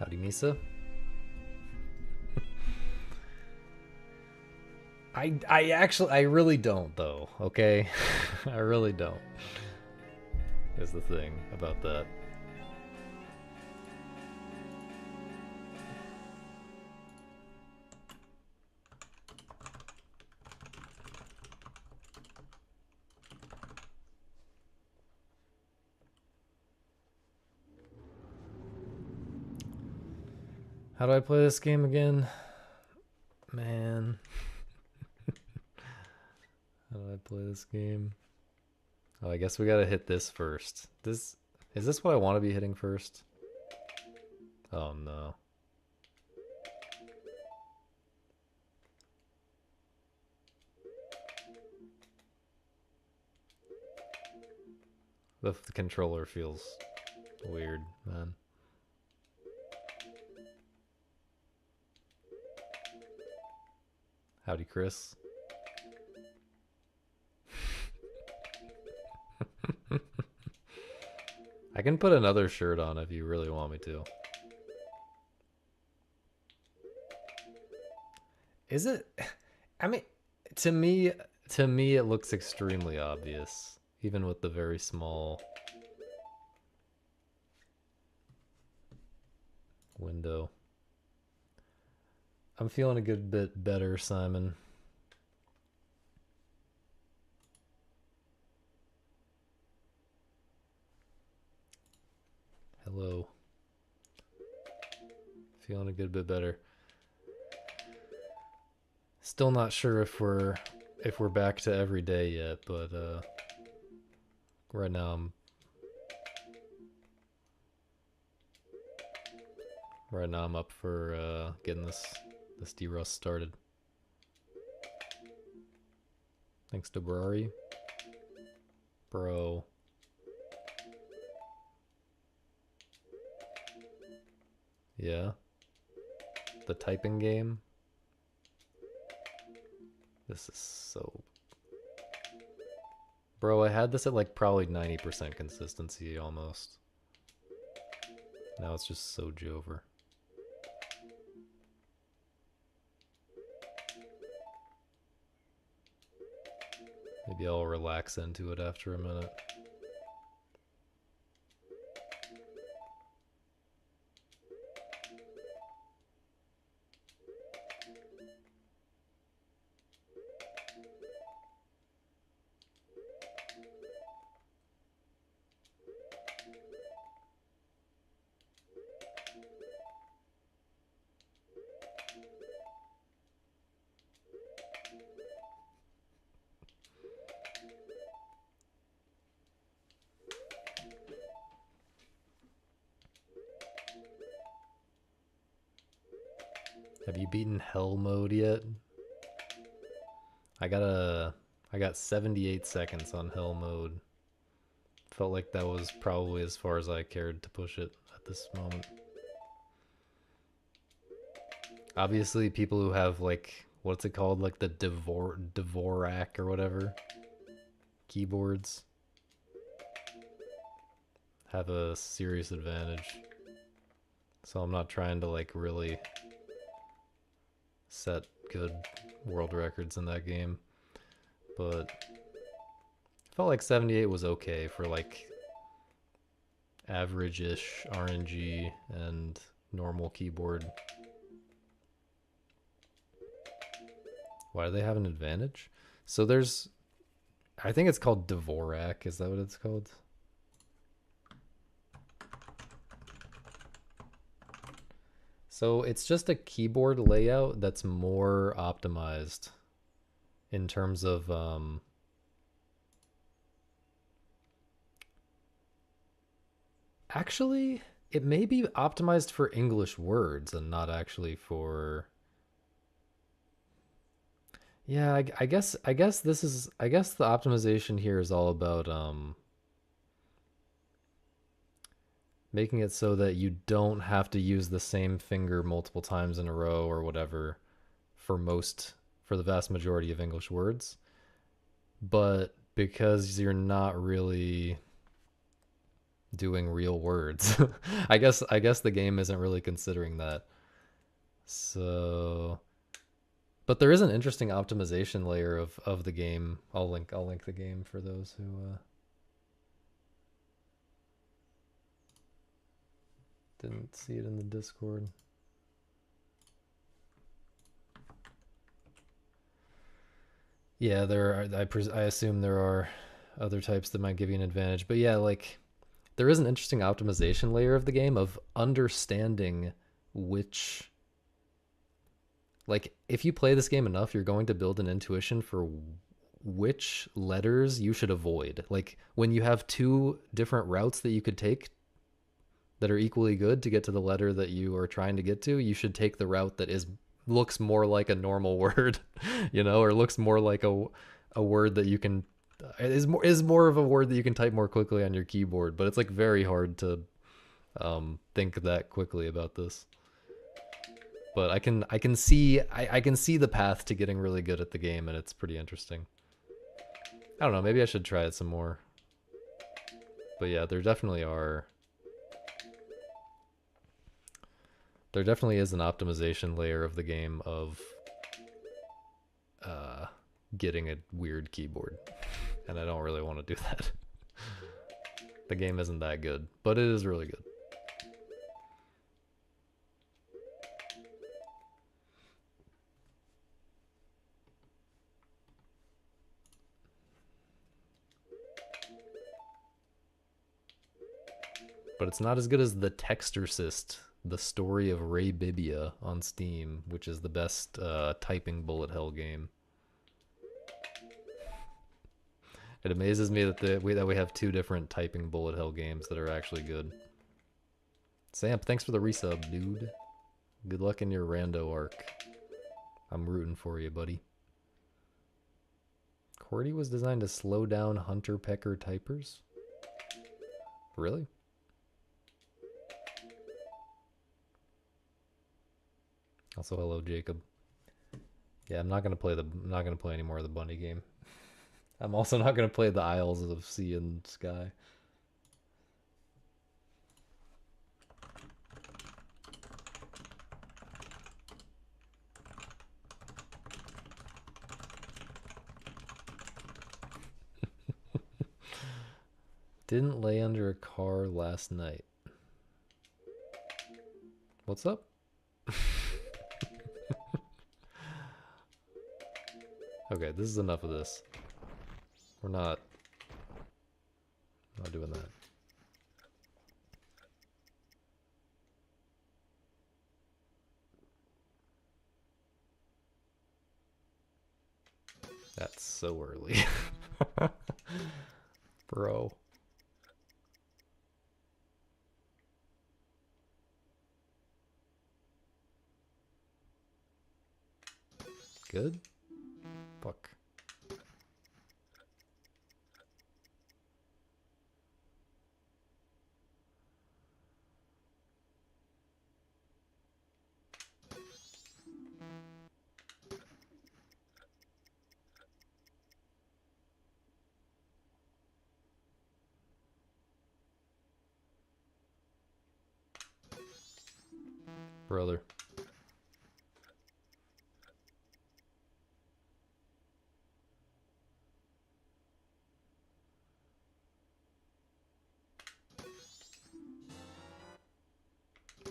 Howdy, Misa. I really don't though, okay? I really don't. Is the thing about that. How do I play this game again? Man. How do I play this game? Oh, I guess we gotta hit this first. Is this what I want to be hitting first? Oh no. The controller feels weird, man. Howdy, Chris. I can put another shirt on if you really want me to. Is it? I mean, to me, it looks extremely obvious, even with the very small window. I'm feeling a good bit better, Simon. Hello. Feeling a good bit better. Still not sure if we're back to every day yet, but right now I'm up for getting this D-Rust started. Thanks to Brari. Bro. Yeah. The typing game. This is so... Bro, I had this at like probably 90% consistency almost. Now it's just so Jover. Maybe I'll relax into it after a minute. Have you beaten hell mode yet? I got 78 seconds on hell mode. Felt like that was probably as far as I cared to push it at this moment. Obviously, people who have like, what's it called? Like the Dvorak or whatever keyboards have a serious advantage. So I'm not trying to like really set good world records in that game, but I felt like 78 was okay for like average-ish RNG and normal keyboard. Why do they have an advantage? So there's, I think it's called Dvorak. Is that what it's called? So it's just a keyboard layout that's more optimized in terms of actually, it may be optimized for English words and not actually for... Yeah, I guess this is, I guess the optimization here is all about making it so that you don't have to use the same finger multiple times in a row or whatever for the vast majority of English words. But because you're not really doing real words. I guess the game isn't really considering that. So, but there is an interesting optimization layer of the game. I'll link the game for those who didn't see it in the Discord. Yeah, there are. I assume there are other types that might give you an advantage, but yeah, like there is an interesting optimization layer of the game of understanding which, like, if you play this game enough, you're going to build an intuition for which letters you should avoid. Like when you have two different routes that you could take that are equally good to get to the letter that you are trying to get to, you should take the route that is looks more like a normal word, you know, or looks more like a word that you can is more of a word that you can type more quickly on your keyboard. But it's like very hard to think that quickly about this. But I can see I can see the path to getting really good at the game, and it's pretty interesting. I don't know, maybe I should try it some more. But yeah, there definitely is an optimization layer of the game of getting a weird keyboard, and I don't really want to do that. The game isn't that good, but it is really good. But it's not as good as the Texturcist, the story of Ray Bibia on Steam, which is the best typing bullet hell game. It amazes me that we have two different typing bullet hell games that are actually good. Samp, thanks for the resub, dude. Good luck in your rando arc. I'm rooting for you, buddy. QWERTY was designed to slow down hunter pecker typers? Really? Also, hello, Jacob. Yeah, I'm not gonna play any more of the bunny game. I'm also not gonna play the Isles of Sea and Sky. Didn't lay under a car last night. What's up? Okay, this is enough of this. We're not doing that. That's so early. Bro. Good? Fuck. Brother.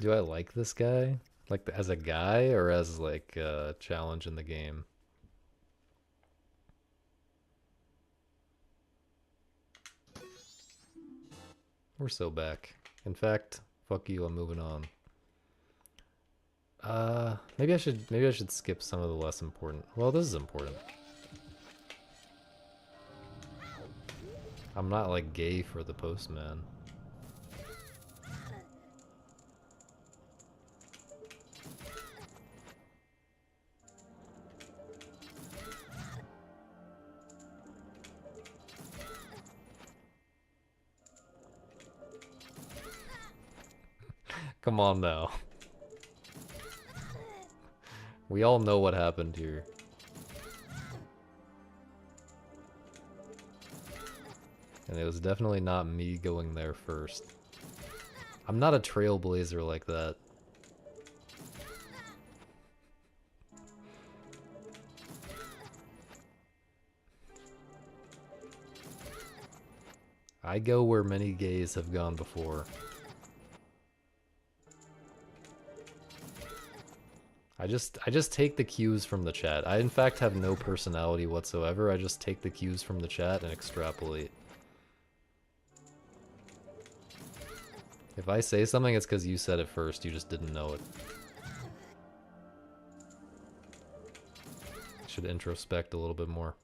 Do I like this guy? Like as a guy or as like a challenge in the game? We're so back. In fact, fuck you, I'm moving on. Maybe I should skip some of the less important. Well, this is important. I'm not like gay for the postman. Come on now. We all know what happened here. And it was definitely not me going there first. I'm not a trailblazer like that. I go where many gays have gone before. I just take the cues from the chat. I in fact have no personality whatsoever. I just take the cues from the chat and extrapolate. If I say something, it's because you said it first. You just didn't know it. Should introspect a little bit more.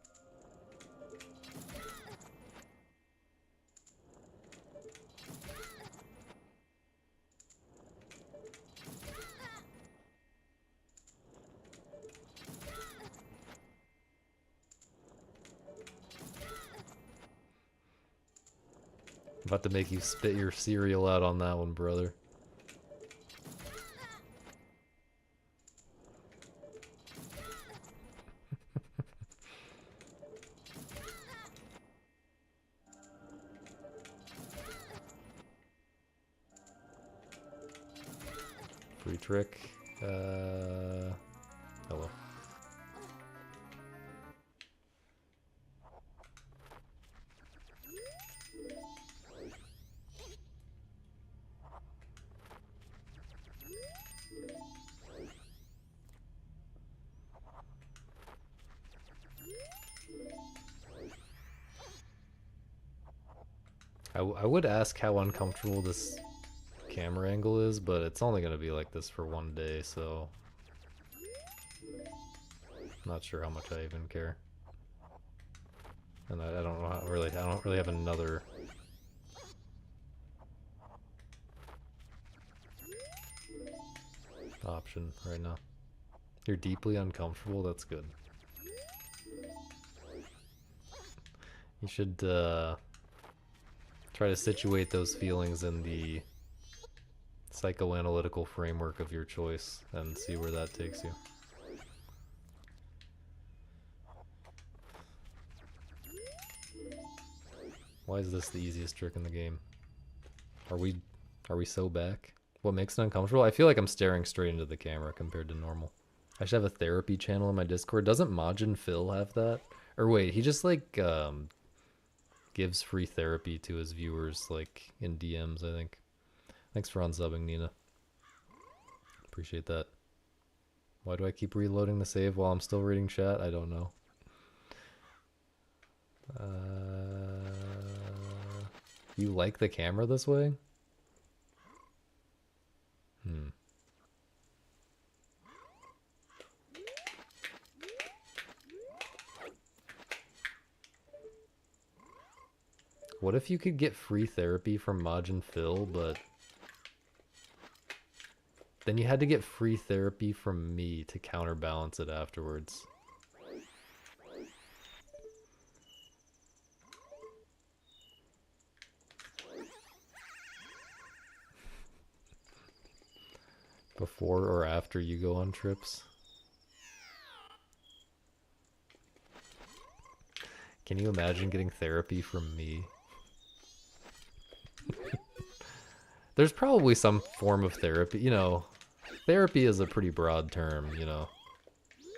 About to make you spit your cereal out on that one, brother. Free trick. Hello. I would ask how uncomfortable this camera angle is, but it's only going to be like this for one day, so not sure how much I even care. And I don't know how really, I don't really have another option right now. You're deeply uncomfortable? That's good. You should try to situate those feelings in the psychoanalytical framework of your choice and see where that takes you. Why is this the easiest trick in the game? Are we so back? What makes it uncomfortable? I feel like I'm staring straight into the camera compared to normal. I should have a therapy channel in my Discord. Doesn't Majin Phil have that? Or wait, he just like gives free therapy to his viewers like in DMs, I think. Thanks for unsubbing, Nina. Appreciate that. Why do I keep reloading the save while I'm still reading chat? I don't know. You like the camera this way? What if you could get free therapy from Majin Phil, but then you had to get free therapy from me to counterbalance it afterwards? Before or after you go on trips? Can you imagine getting therapy from me? There's probably some form of therapy, you know, therapy is a pretty broad term, you know.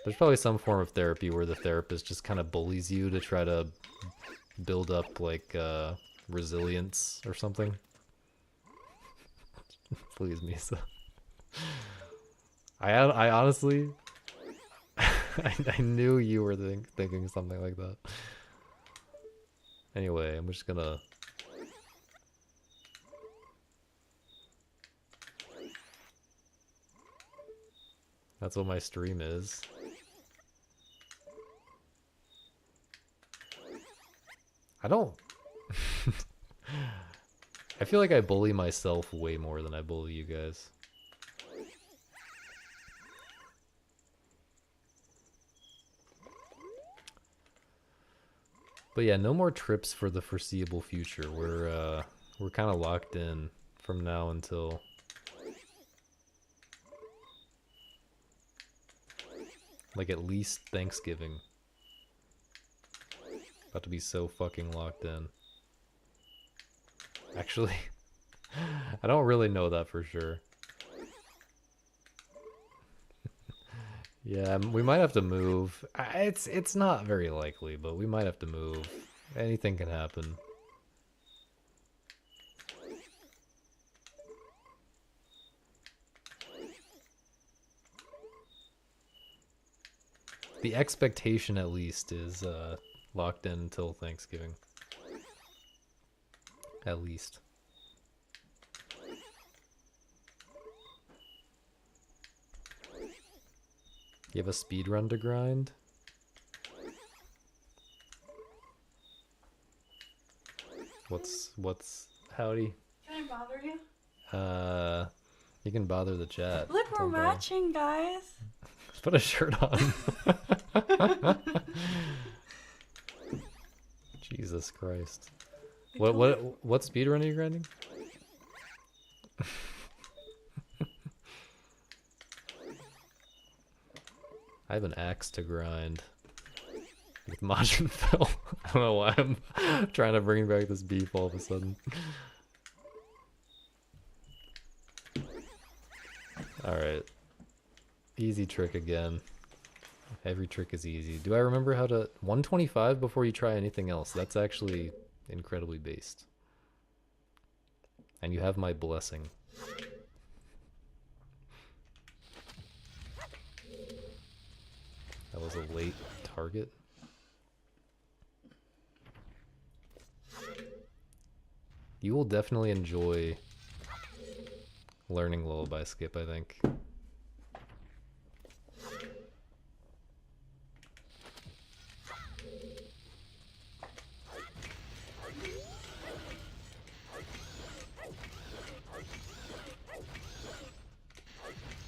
There's probably some form of therapy where the therapist just kind of bullies you to try to build up, like, resilience or something. Please, Misa. I honestly, I knew you were thinking something like that. Anyway, I'm just gonna... That's what my stream is. I don't... I feel like I bully myself way more than I bully you guys. But yeah, no more trips for the foreseeable future. We're kind of locked in from now until... like at least Thanksgiving. About to be so fucking locked in. Actually, I don't really know that for sure. Yeah, we might have to move. It's not very likely, but we might have to move. Anything can happen. The expectation, at least, is locked in until Thanksgiving. At least. You have a speed run to grind? What's howdy? Can I bother you? You can bother the chat. Look, we're matching, guys. Let's put a shirt on. Jesus Christ. What speed run are you grinding? I have an axe to grind with Majin Phil. I don't know why I'm trying to bring back this beef all of a sudden. Alright. Easy trick again. Every trick is easy. Do I remember how to... 125 before you try anything else. That's actually incredibly based. And you have my blessing. That was a late target. You will definitely enjoy learning Lullaby Skip, I think.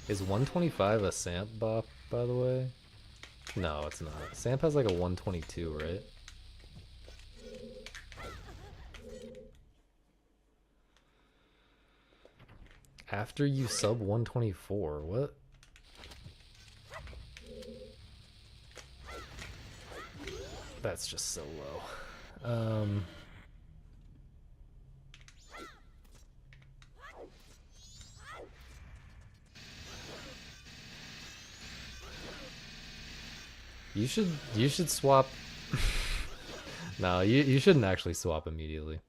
Is 125 a Samp bop, by the way? No, it's not. Samp has like a 122, right? After you sub 124, what? That's just so low. You should swap. No, you shouldn't actually swap immediately.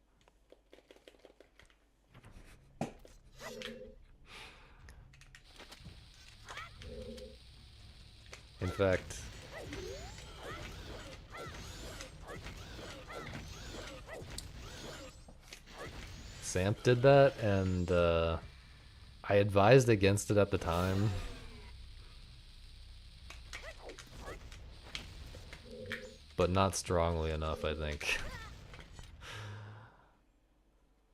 In fact, Samp did that, and I advised against it at the time. But not strongly enough, I think.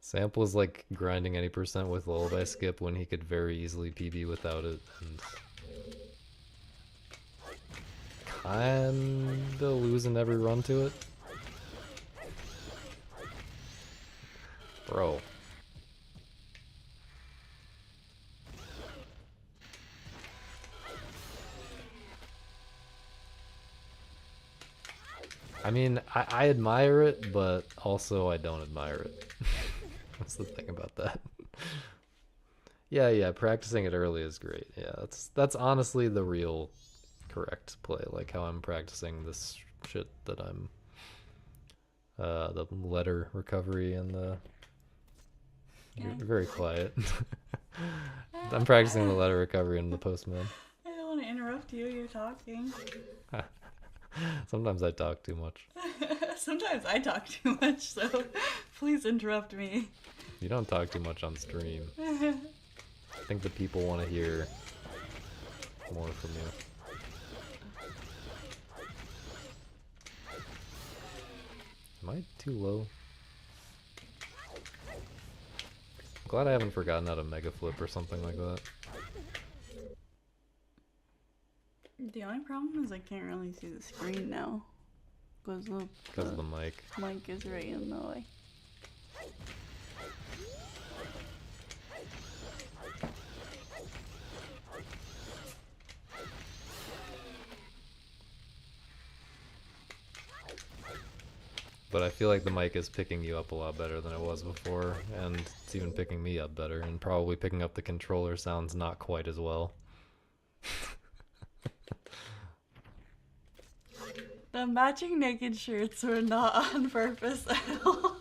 Samp was like grinding any percent with Lullaby Skip when he could very easily PB without it, and kinda losing every run to it. Bro. I mean, I admire it, but also I don't admire it. That's the thing about that. Yeah, practicing it early is great. Yeah, that's honestly the real correct play, like how I'm practicing this shit that I'm the letter recovery and the you're very quiet. I'm practicing the letter recovery and the postman. I don't want to interrupt you. You're talking. Sometimes I talk too much. Sometimes I talk too much, so please interrupt me. You don't talk too much on stream. I think the people want to hear more from you. Am I too low? I'm glad I haven't forgotten how to mega flip or something like that. The only problem is I can't really see the screen now. Because of the mic. Mic is right in the way. But I feel like the mic is picking you up a lot better than it was before, and it's even picking me up better, and probably picking up the controller sounds not quite as well. The matching naked shirts were not on purpose at all.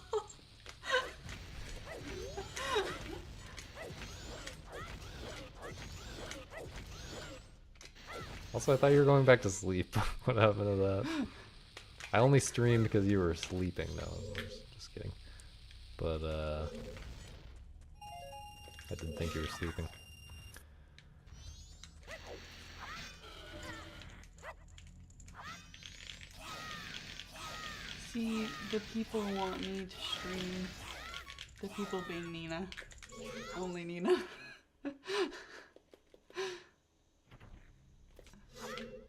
Also, I thought you were going back to sleep. What happened to that? I only streamed because you were sleeping. No, just kidding. But I didn't think you were sleeping. See, the people want me to stream. The people being Nina. Only Nina.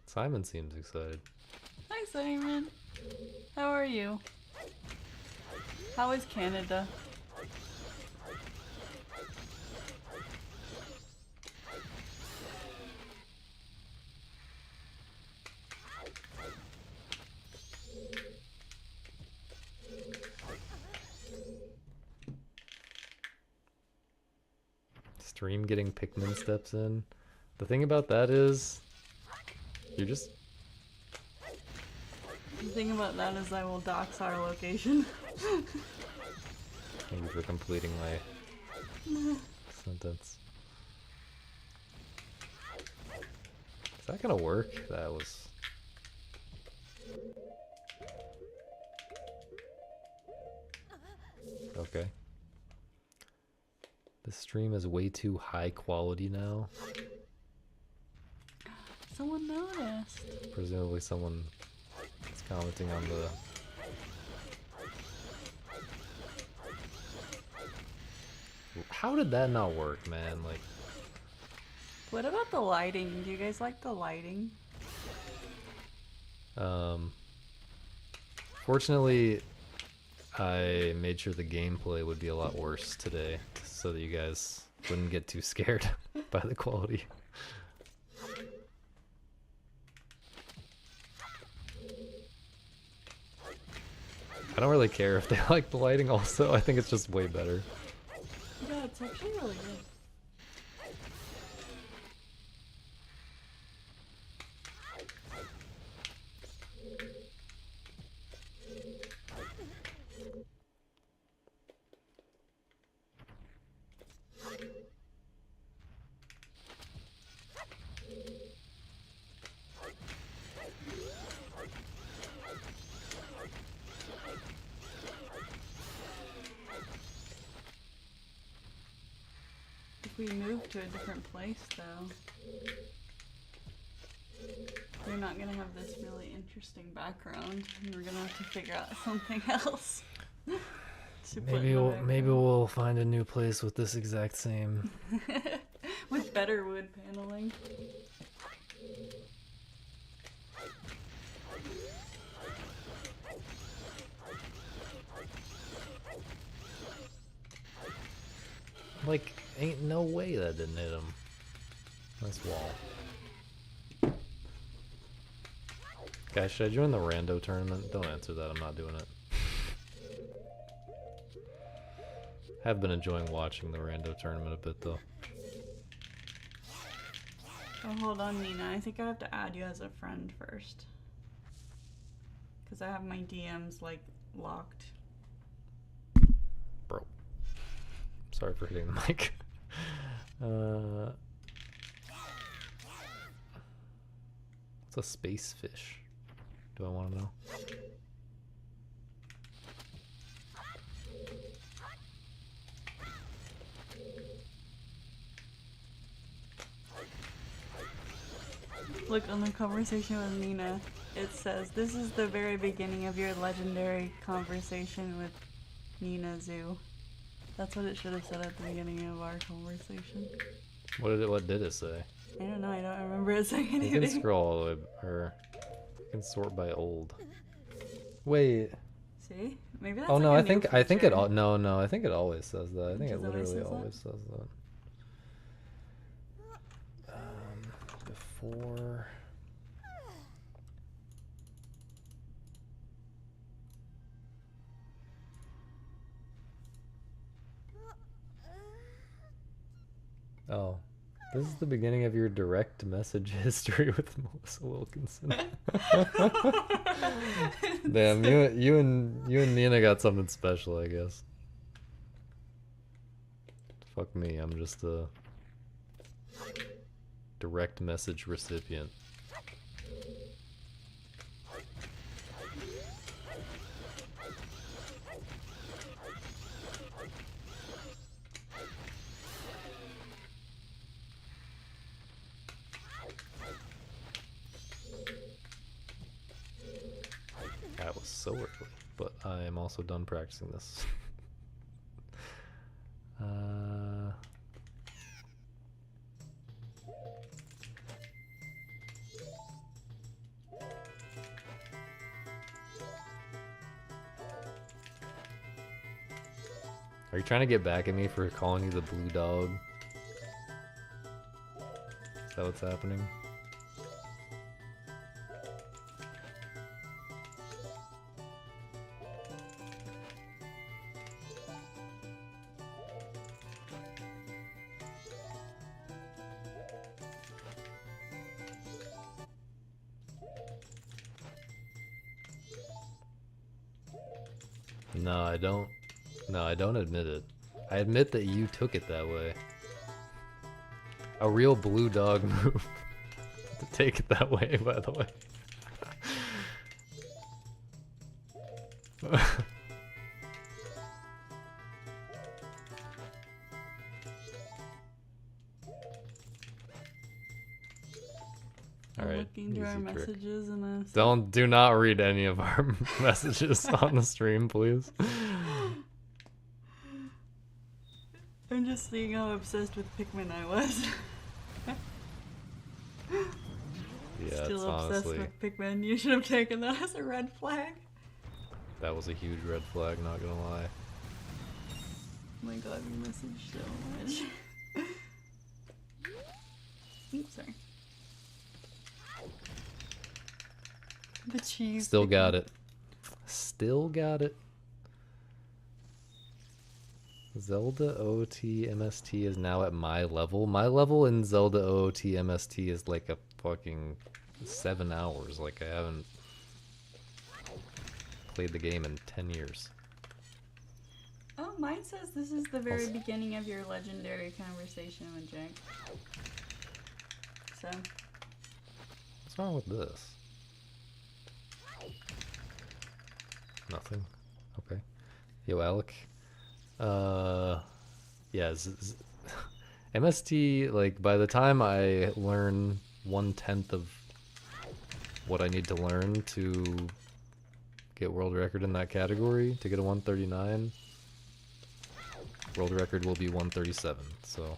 Simon seems excited. Hi, Simon. How are you? How is Canada? Stream getting Pikmin steps in. The thing about that is, you're just... The thing about that is I will dox our location. Thank you for completing my sentence. Is that gonna work? That was... Okay. This stream is way too high quality now. Someone noticed. Presumably someone is commenting on the... How did that not work, man? Like... What about the lighting? Do you guys like the lighting? Fortunately, I made sure the gameplay would be a lot worse today, so that you guys wouldn't get too scared by the quality. I don't really care if they like the lighting also, I think it's just way better. Yeah, it's actually really good. If we move to a different place, though, we're not gonna have this really interesting background. We're gonna have to figure out something else. Maybe we'll find a new place with this exact same... with better wood paneling. Like, ain't no way that didn't hit him. Nice wall. Guys, should I join the rando tournament? Don't answer that, I'm not doing it. Have been enjoying watching the rando tournament a bit though. Oh, hold on, Nina. I think I have to add you as a friend first. Because I have my DMs, like, locked. Bro. Sorry for hitting the mic. What's a space fish? Do I want to know? Look, on the conversation with Nina, it says, this is the very beginning of your legendary conversation with Nina Zoo. That's what it should have said at the beginning of our conversation. What did it say? I don't know, I don't remember it saying anything. You can scroll all the way, or you can sort by old. Wait. See? Maybe that's Oh like no, a I new think I think feature. it no, I think it always says that. I think it Just always literally says that? always says that. Before Oh, this is the beginning of your direct message history with Melissa Wilkinson. Damn, you and Nina got something special, I guess. Fuck me, I'm just a direct message recipient. That was so early, but I am also done practicing this. Are you trying to get back at me for calling you the blue dog? Is that what's happening? No, I don't. No, I don't admit it. I admit that you took it that way. A real blue dog move to take it that way, by the way. Alright, looking through our easy trick. messages and Do not read any of our messages on the stream, please. I'm just seeing how obsessed with Pikmin I was. Yeah, Still it's obsessed honestly, with Pikmin. You should have taken that as a red flag. that was a huge red flag, not gonna lie. Oh my god, we messaged so much. Oops, sorry. The cheese. Still Pikmin. got it. Still got it. Zelda OOT MST is now at my level. My level in Zelda OOT MST is like a fucking 7 hours. Like I haven't played the game in 10 years. Oh, mine says this is the very beginning of your legendary conversation with Jake. So. What's wrong with this? Nothing. Okay. Yo, Alec. Yeah, MST, like, by the time I learn 1/10 of what I need to learn to get world record in that category, to get a 139, world record will be 137, so.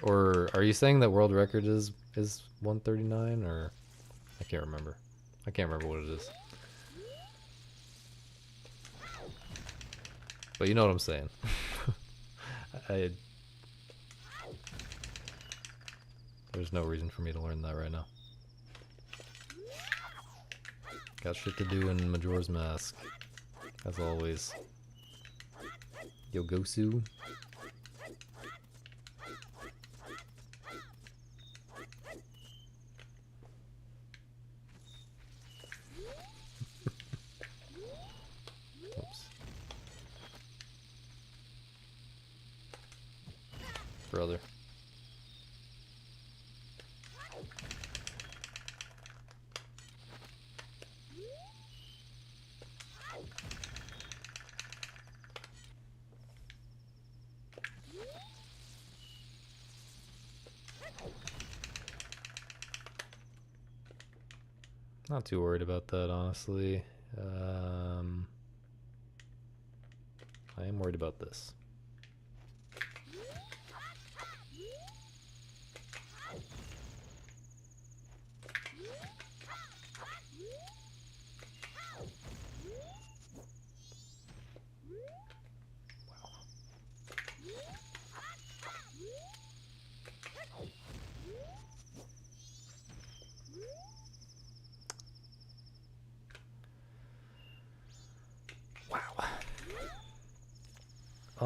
Or are you saying that world record is 139, or I can't remember. I can't remember what it is. But you know what I'm saying. There's no reason for me to learn that right now. Got shit to do in Majora's Mask, as always. Yo, Gosu. Brother. Not too worried about that, honestly. I am worried about this.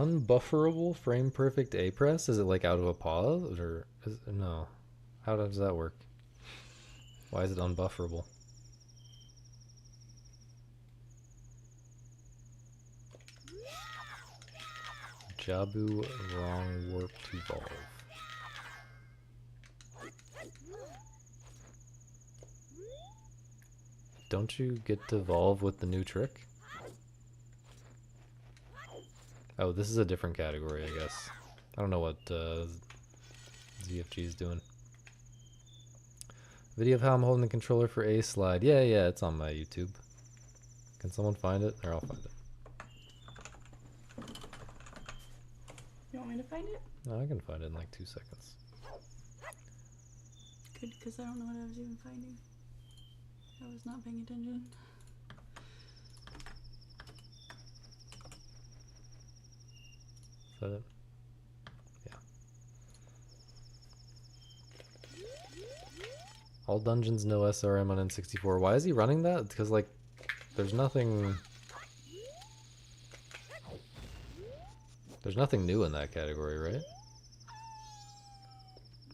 unbufferable frame perfect A press? Is it like out of a pause or no? How does that work? Why is it unbufferable? Jabu wrong warp to evolve. Don't you get to evolve with the new trick? Oh, this is a different category, I guess. I don't know what ZFG is doing. Video of how I'm holding the controller for A slide. Yeah, it's on my YouTube. Can someone find it? Or I'll find it. You want me to find it? No, I can find it in like 2 seconds. Good, because I don't know what I was even finding. I was not paying attention. Is that it? Yeah. All dungeons no SRM on N64. Why is he running that? Because like, there's nothing new in that category, right?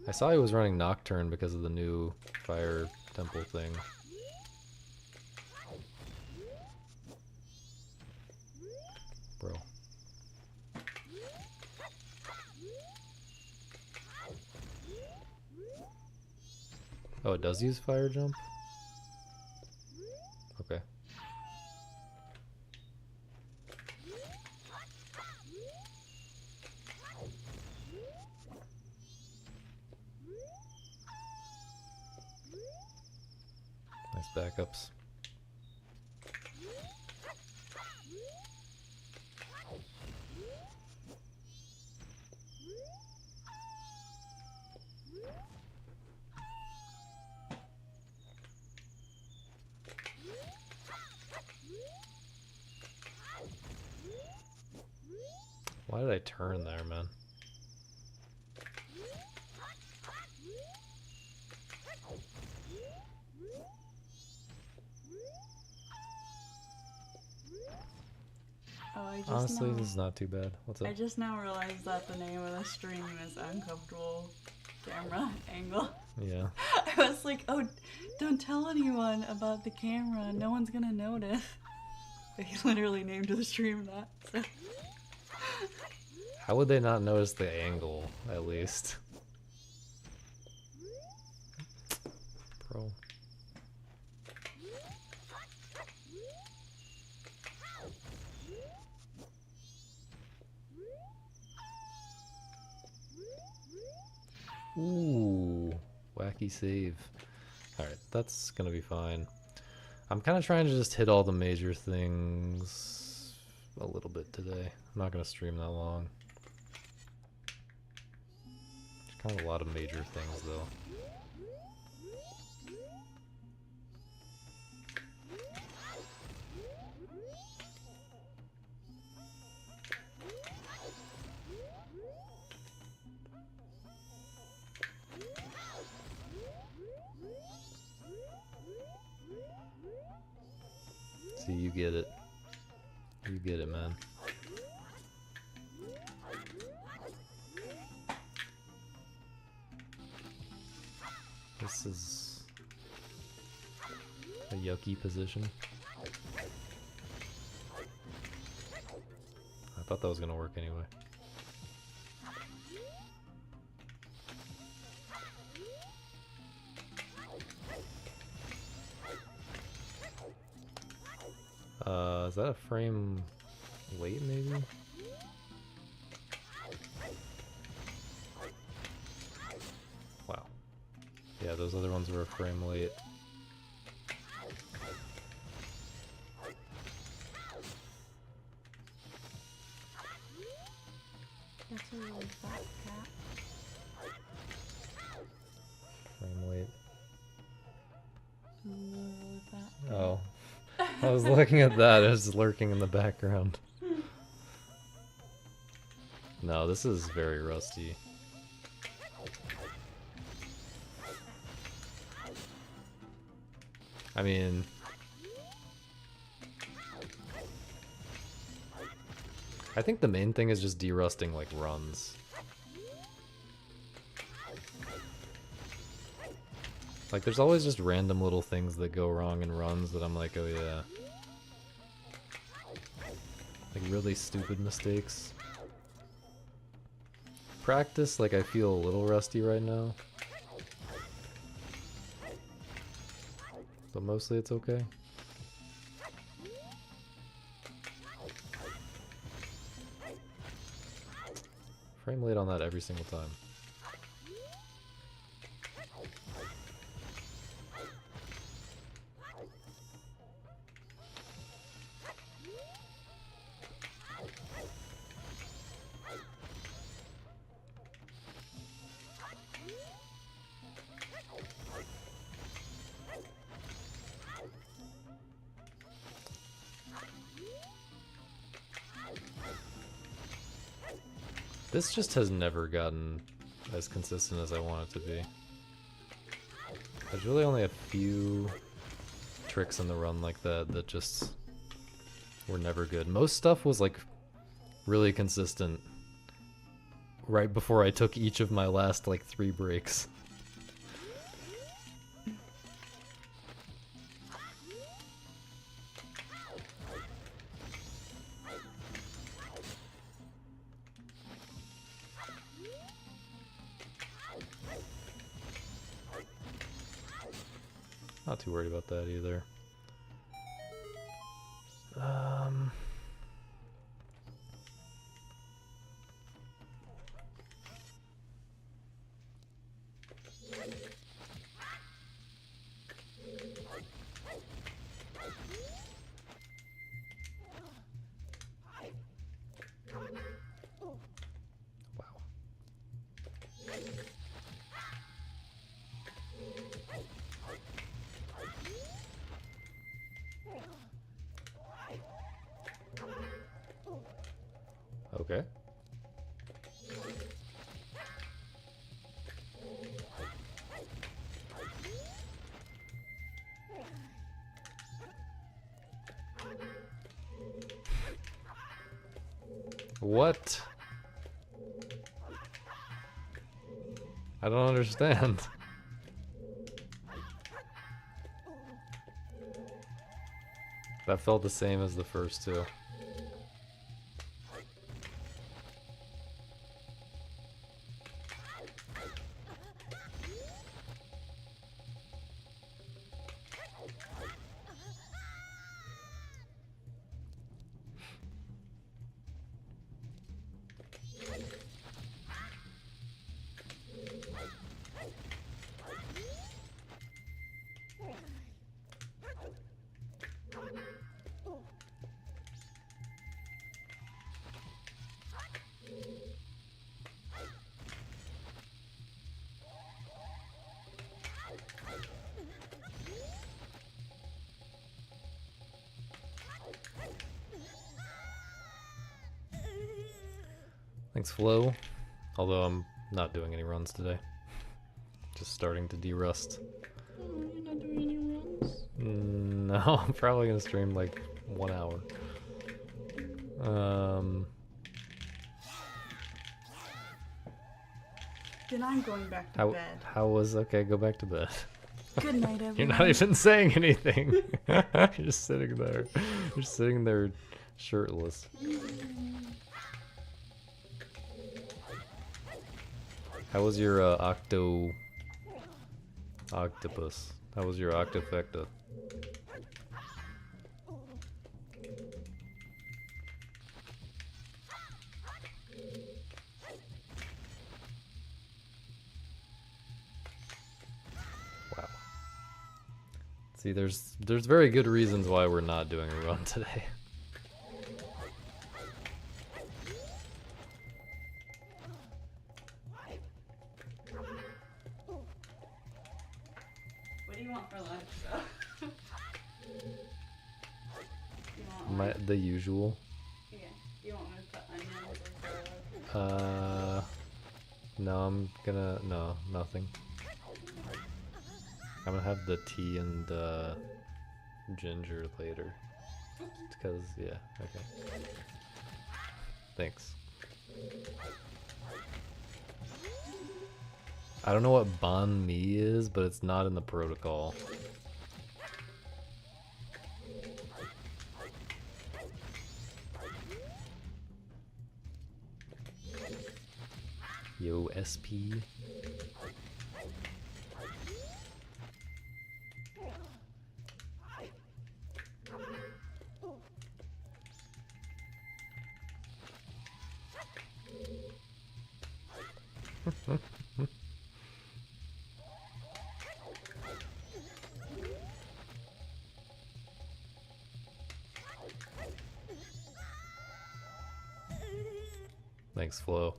I saw he was running Nocturne because of the new Fire Temple thing. Bro. Oh, it does use Fire Jump? Okay. Nice backups. Why did I turn there, man? Oh, I just Honestly, now, this is not too bad. What's up? I just now realized that the name of the stream is Uncomfortable Camera Angle. Yeah. I was like, oh, don't tell anyone about the camera. No one's gonna notice. But he literally named the stream that. So. How would they not notice the angle, at least? Bro. Ooh, wacky save. Alright, that's gonna be fine. I'm kind of trying to just hit all the major things a little bit today. I'm not gonna stream that long. There's kind of a lot of major things, though. See, you get it. You get it, man. This is a yucky position. I thought that was gonna work anyway. Is that a frame late, maybe? Wow. Yeah, those other ones were a frame late. That's a really fat cat. Frame late. Really fat cat. Oh. I was looking at that, it was lurking in the background. No, this is very rusty. I mean... I think the main thing is just derusting like runs. Like there's always just random little things that go wrong in runs that I'm like, oh yeah. Like really stupid mistakes. Practice, like I feel a little rusty right now. But mostly it's okay. Frame rate on that every single time. This just has never gotten as consistent as I want it to be. There's really only a few tricks in the run like that that just were never good. Most stuff was like really consistent right before I took each of my last like 3 breaks. Not too worried about that either. Wow. Okay. What? I don't understand. That felt the same as the first two. Thanks, Flo. Although I'm not doing any runs today. Just starting to derust. Oh, you're not doing any runs? No, I'm probably gonna stream like 1 hour. Then I'm going back to bed. How was okay? Go back to bed. Good night, everyone. You're not even saying anything. You're just sitting there. You're sitting there, shirtless. How was your octopus? How was your octofecta? Wow. See, there's very good reasons why we're not doing a run today. What do you want for lunch, though? The usual. Yeah. You want me to put onions or garlic? No, no, nothing. I'm gonna have the tea and ginger later. Because, yeah, okay. Thanks. I don't know what banh mi is, but it's not in the protocol. Yo, SP. Thanks, Flo.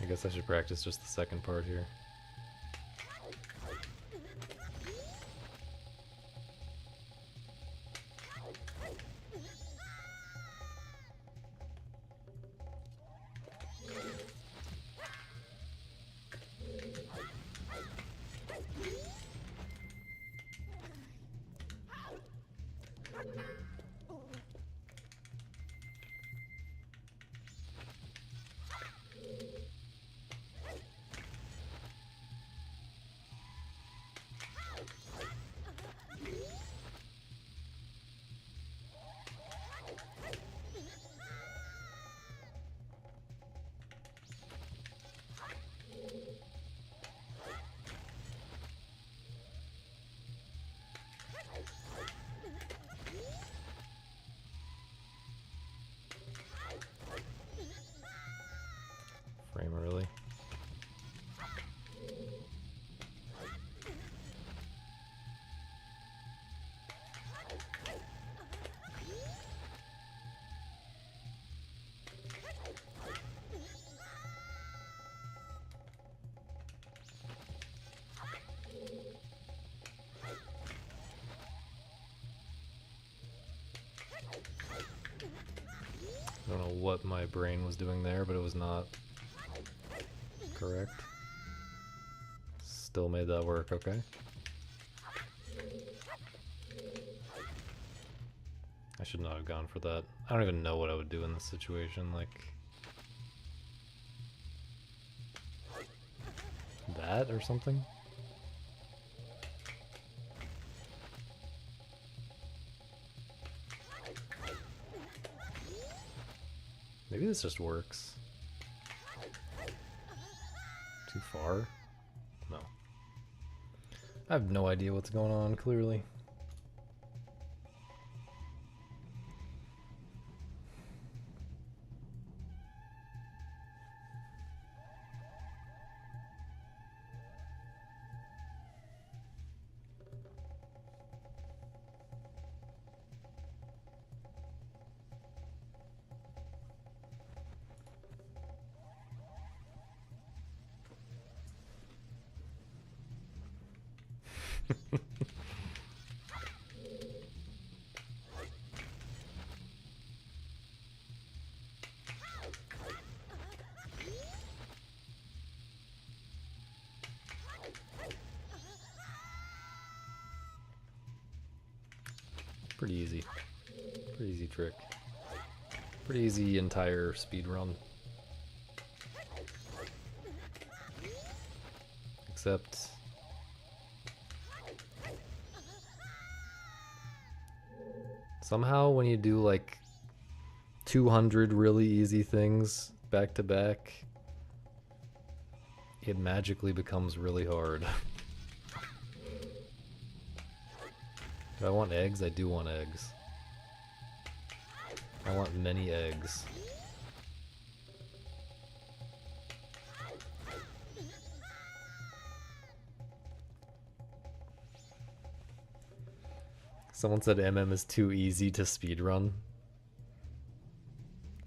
I guess I should practice just the second part here. Frame early. I don't know what my brain was doing there, but it was not correct. Still made that work, okay. I should not have gone for that. I don't even know what I would do in this situation, like... that or something? Maybe this just works. Too far? No. I have no idea what's going on, clearly. Pretty easy. Pretty easy trick. Pretty easy entire speed run. Except... somehow when you do like 200 really easy things back to back, it magically becomes really hard. Do I want eggs? I do want eggs. I want many eggs. Someone said MM is too easy to speedrun.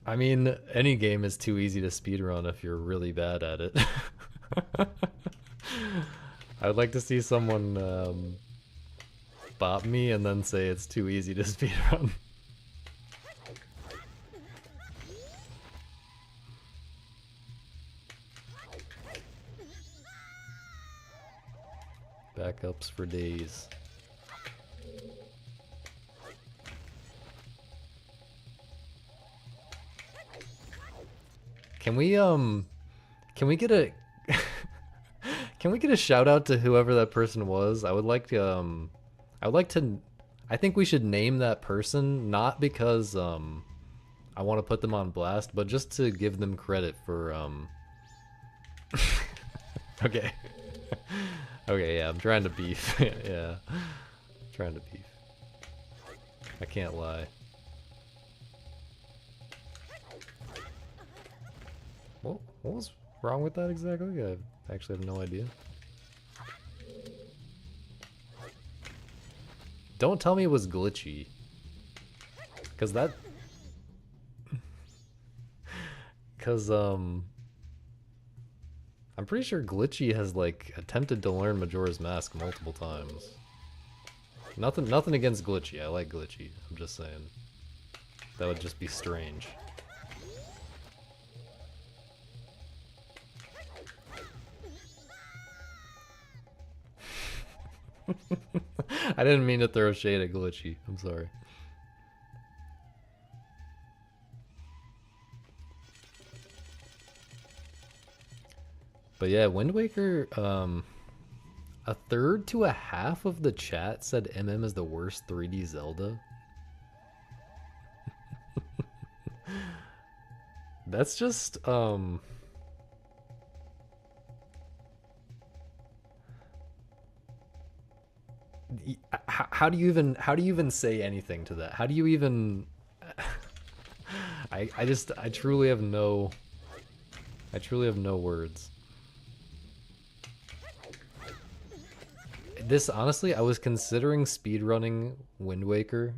I mean, any game is too easy to speedrun if you're really bad at it. I would like to see someone bop me and then say it's too easy to speedrun. Backups for days. Can we can we get a can we get a shout out to whoever that person was? I would like to I think we should name that person not because I want to put them on blast, but just to give them credit for okay. Okay, yeah, I'm trying to beef. Yeah. I'm trying to beef. I can't lie. What was wrong with that exactly? I actually have no idea. Don't tell me it was glitchy. Cause that cause I'm pretty sure Glitchy has like attempted to learn Majora's Mask multiple times. Nothing against Glitchy. I like Glitchy. I'm just saying. That would just be strange. I didn't mean to throw shade at Glitchy. I'm sorry. But yeah, Wind Waker, a third to a half of the chat said MM is the worst 3D Zelda. That's just, how do you even say anything to that? How do you even I truly have no words. This honestly, I was considering speedrunning Wind Waker.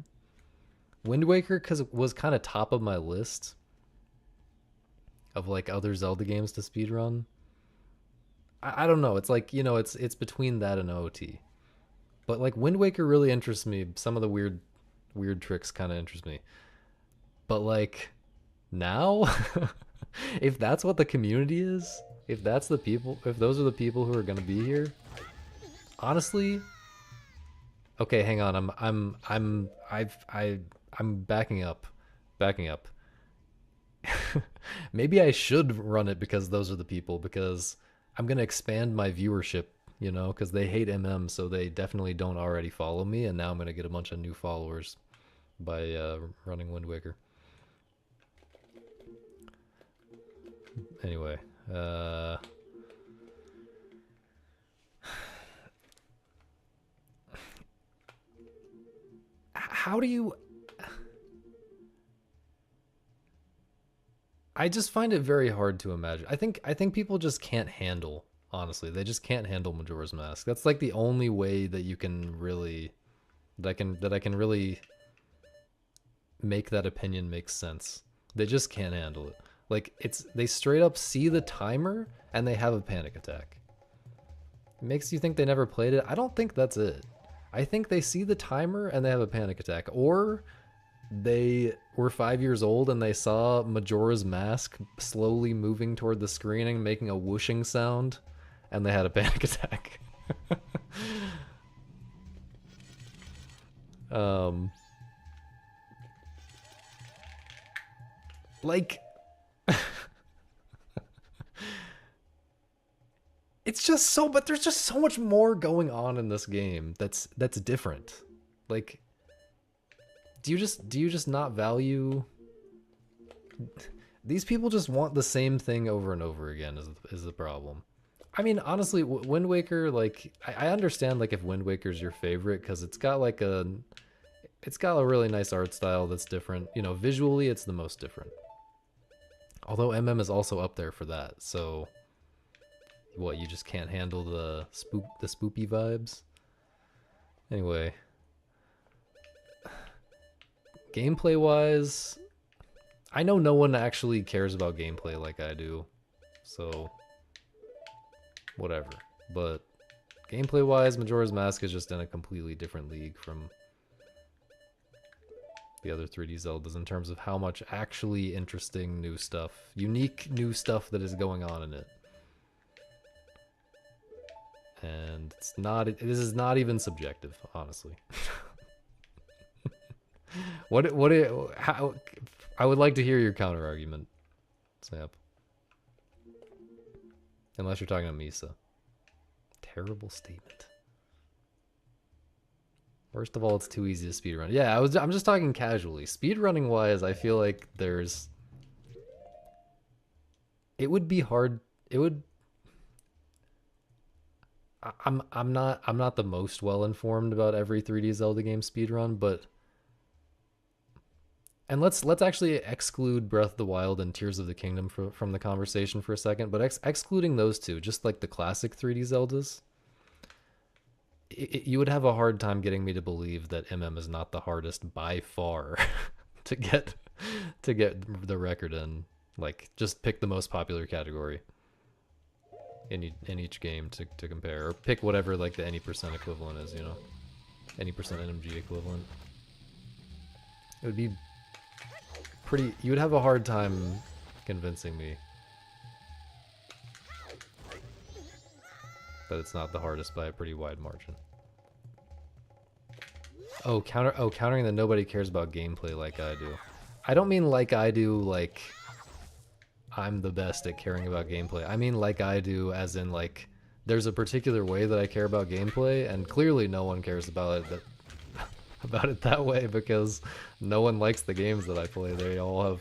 Wind Waker cuz it was kind of top of my list of like other Zelda games to speedrun. I don't know, it's like, you know, it's between that and OT. But like Wind Waker really interests me. Some of the weird tricks kind of interest me. But like now, if that's what the community is, if that's the people, if those are the people who are gonna be here, honestly, okay, hang on. I'm backing up, backing up. Maybe I should run it because those are the people. Because I'm gonna expand my viewership, you know, because they hate MM, so they definitely don't already follow me, and now I'm gonna get a bunch of new followers by running Wind Waker. Anyway, how do you? I just find it very hard to imagine. I think people just can't handle. Honestly, they just can't handle Majora's Mask. That's like the only way that you can really, that I can really make that opinion make sense. They just can't handle it. Like they straight up see the timer and they have a panic attack. It makes you think they never played it. I don't think that's it. I think they see the timer and they have a panic attack, or they were 5 years old and they saw Majora's Mask slowly moving toward the screen and making a whooshing sound, and they had a panic attack. Like, it's just so, but there's just so much more going on in this game that's different. Like, do you just not value? These people just want the same thing over and over again is the problem. I mean, honestly, Wind Waker, like, I understand, like, if Wind Waker's your favorite, because it's got a really nice art style that's different. You know, visually, it's the most different. Although MM is also up there for that, so what, you just can't handle the spoopy vibes? Anyway, gameplay wise, I know no one actually cares about gameplay like I do, so whatever. But gameplay wise, Majora's Mask is just in a completely different league from the other 3D Zeldas in terms of how much actually interesting new stuff, unique new stuff that is going on in it. And it's not. This is not even subjective, honestly. What? How? I would like to hear your counter argument, Snap. Unless you're talking about Misa. Terrible statement. First of all, it's too easy to speedrun. Yeah, I'm just talking casually. Speedrunning wise, I feel like there's. It would be hard. It would. I'm not the most well informed about every 3D Zelda game speedrun, but and let's actually exclude Breath of the Wild and Tears of the Kingdom from the conversation for a second. But excluding those two, just like the classic 3D Zeldas, you would have a hard time getting me to believe that MM is not the hardest by far to get the record in. Like, just pick the most popular category in each game to compare, or pick whatever like the any percent equivalent is, you know, any percent NMG equivalent. It would be pretty. You would have a hard time convincing me that it's not the hardest by a pretty wide margin. Countering that nobody cares about gameplay like I do. I don't mean like I do, like I'm the best at caring about gameplay. I mean like I do as in like there's a particular way that I care about gameplay, and clearly no one cares about it about it that way because no one likes the games that I play. They all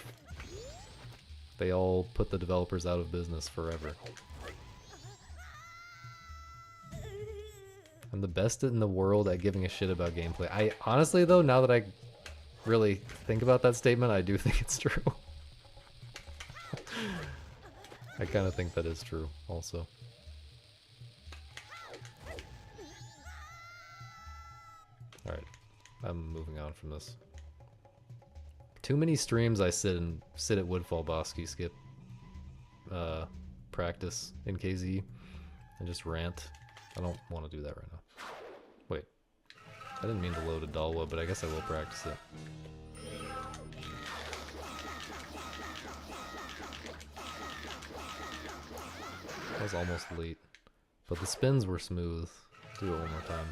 put the developers out of business forever. I'm the best in the world at giving a shit about gameplay. I honestly though, now that I really think about that statement, I do think it's true. I kind of think that is true also. Alright, I'm moving on from this. Too many streams I sit at Woodfall Bosky, skip practice in KZ and just rant. I don't want to do that right now. Wait, I didn't mean to load a Dalwa, but I guess I will practice it. I was almost late, but the spins were smooth. Let's do it one more time.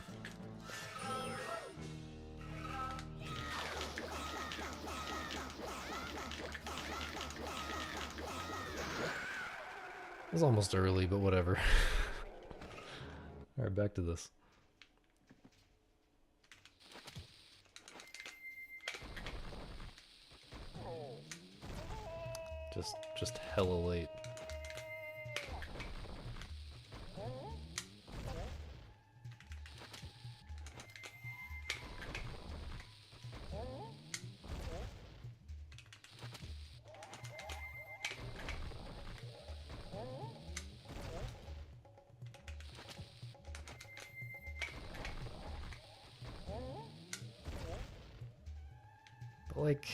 It was almost early, but whatever. Alright, back to this. Just hella late. But like,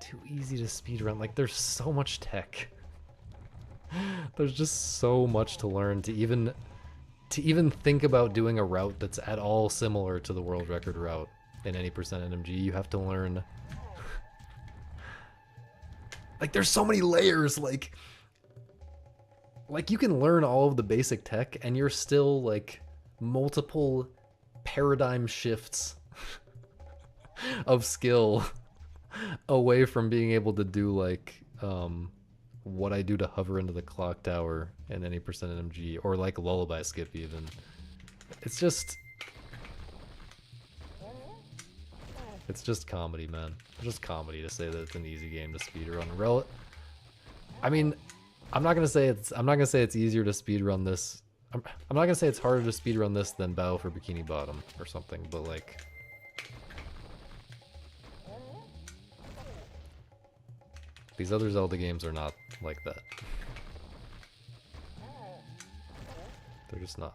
too easy to speedrun. Like, there's so much tech. There's just so much to learn to even think about doing a route that's at all similar to the world record route in any percent NMG. You have to learn. Like, there's so many layers. Like you can learn all of the basic tech, and you're still like multiple paradigm shifts of skill away from being able to do like what I do to hover into the clock tower in any percent NMG, or like lullaby skip even. It's just comedy, man. It's just comedy to say that it's an easy game to speedrun. I mean, I'm not gonna say it's easier to speedrun this. I'm not gonna say it's harder to speedrun this than Battle for Bikini Bottom or something, but like, these other Zelda games are not like that. They're just not.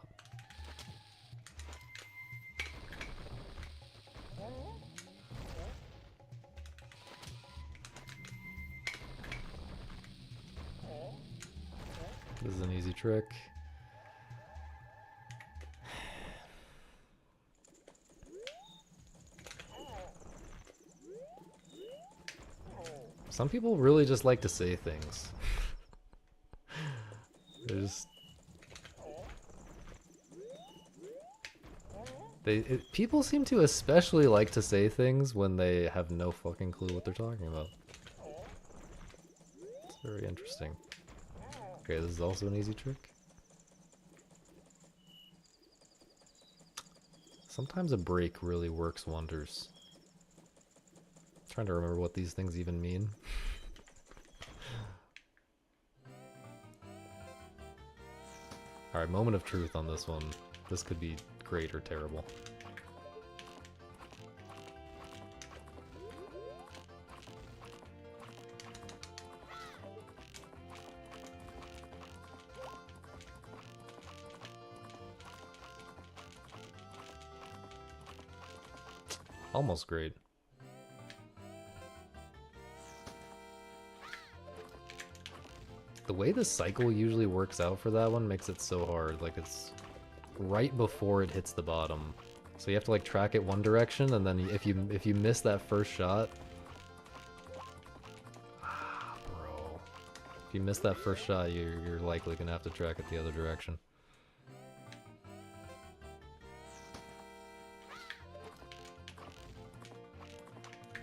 This is an easy trick. Some people really just like to say things. People seem to especially like to say things when they have no fucking clue what they're talking about. It's very interesting. Okay, this is also an easy trick. Sometimes a break really works wonders. I'm trying to remember what these things even mean. Alright, moment of truth on this one. This could be great or terrible. Almost great. The way the cycle usually works out for that one makes it so hard. Like, it's right before it hits the bottom. So you have to like track it one direction, and then if you miss that first shot, bro, if you miss that first shot, you're likely gonna have to track it the other direction.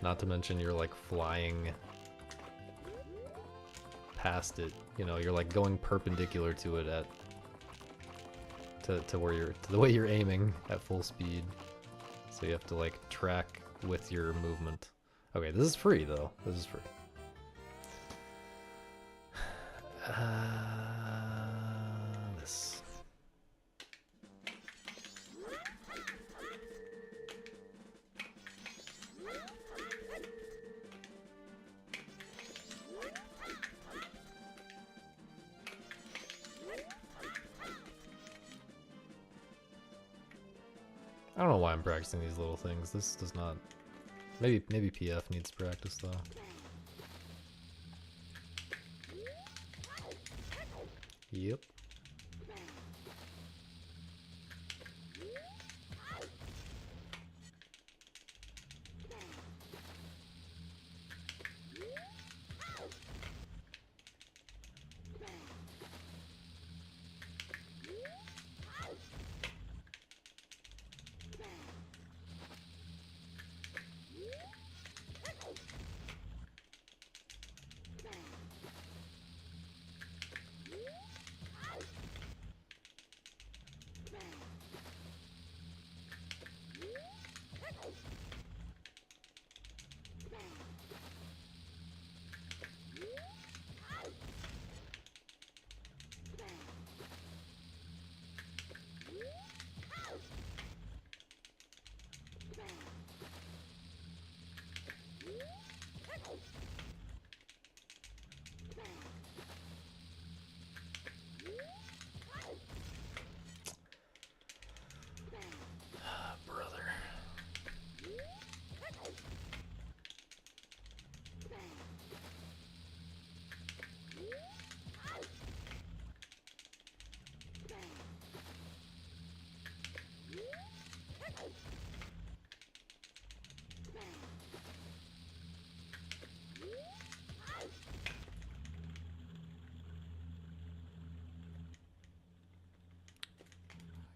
Not to mention you're like flying past it. You know, you're like going perpendicular to it at to where you're to the way you're aiming at full speed. So you have to like track with your movement. Okay, this is free though. This is free. This. I don't know why I'm practicing these little things. This does not. Maybe PF needs practice though. Yep.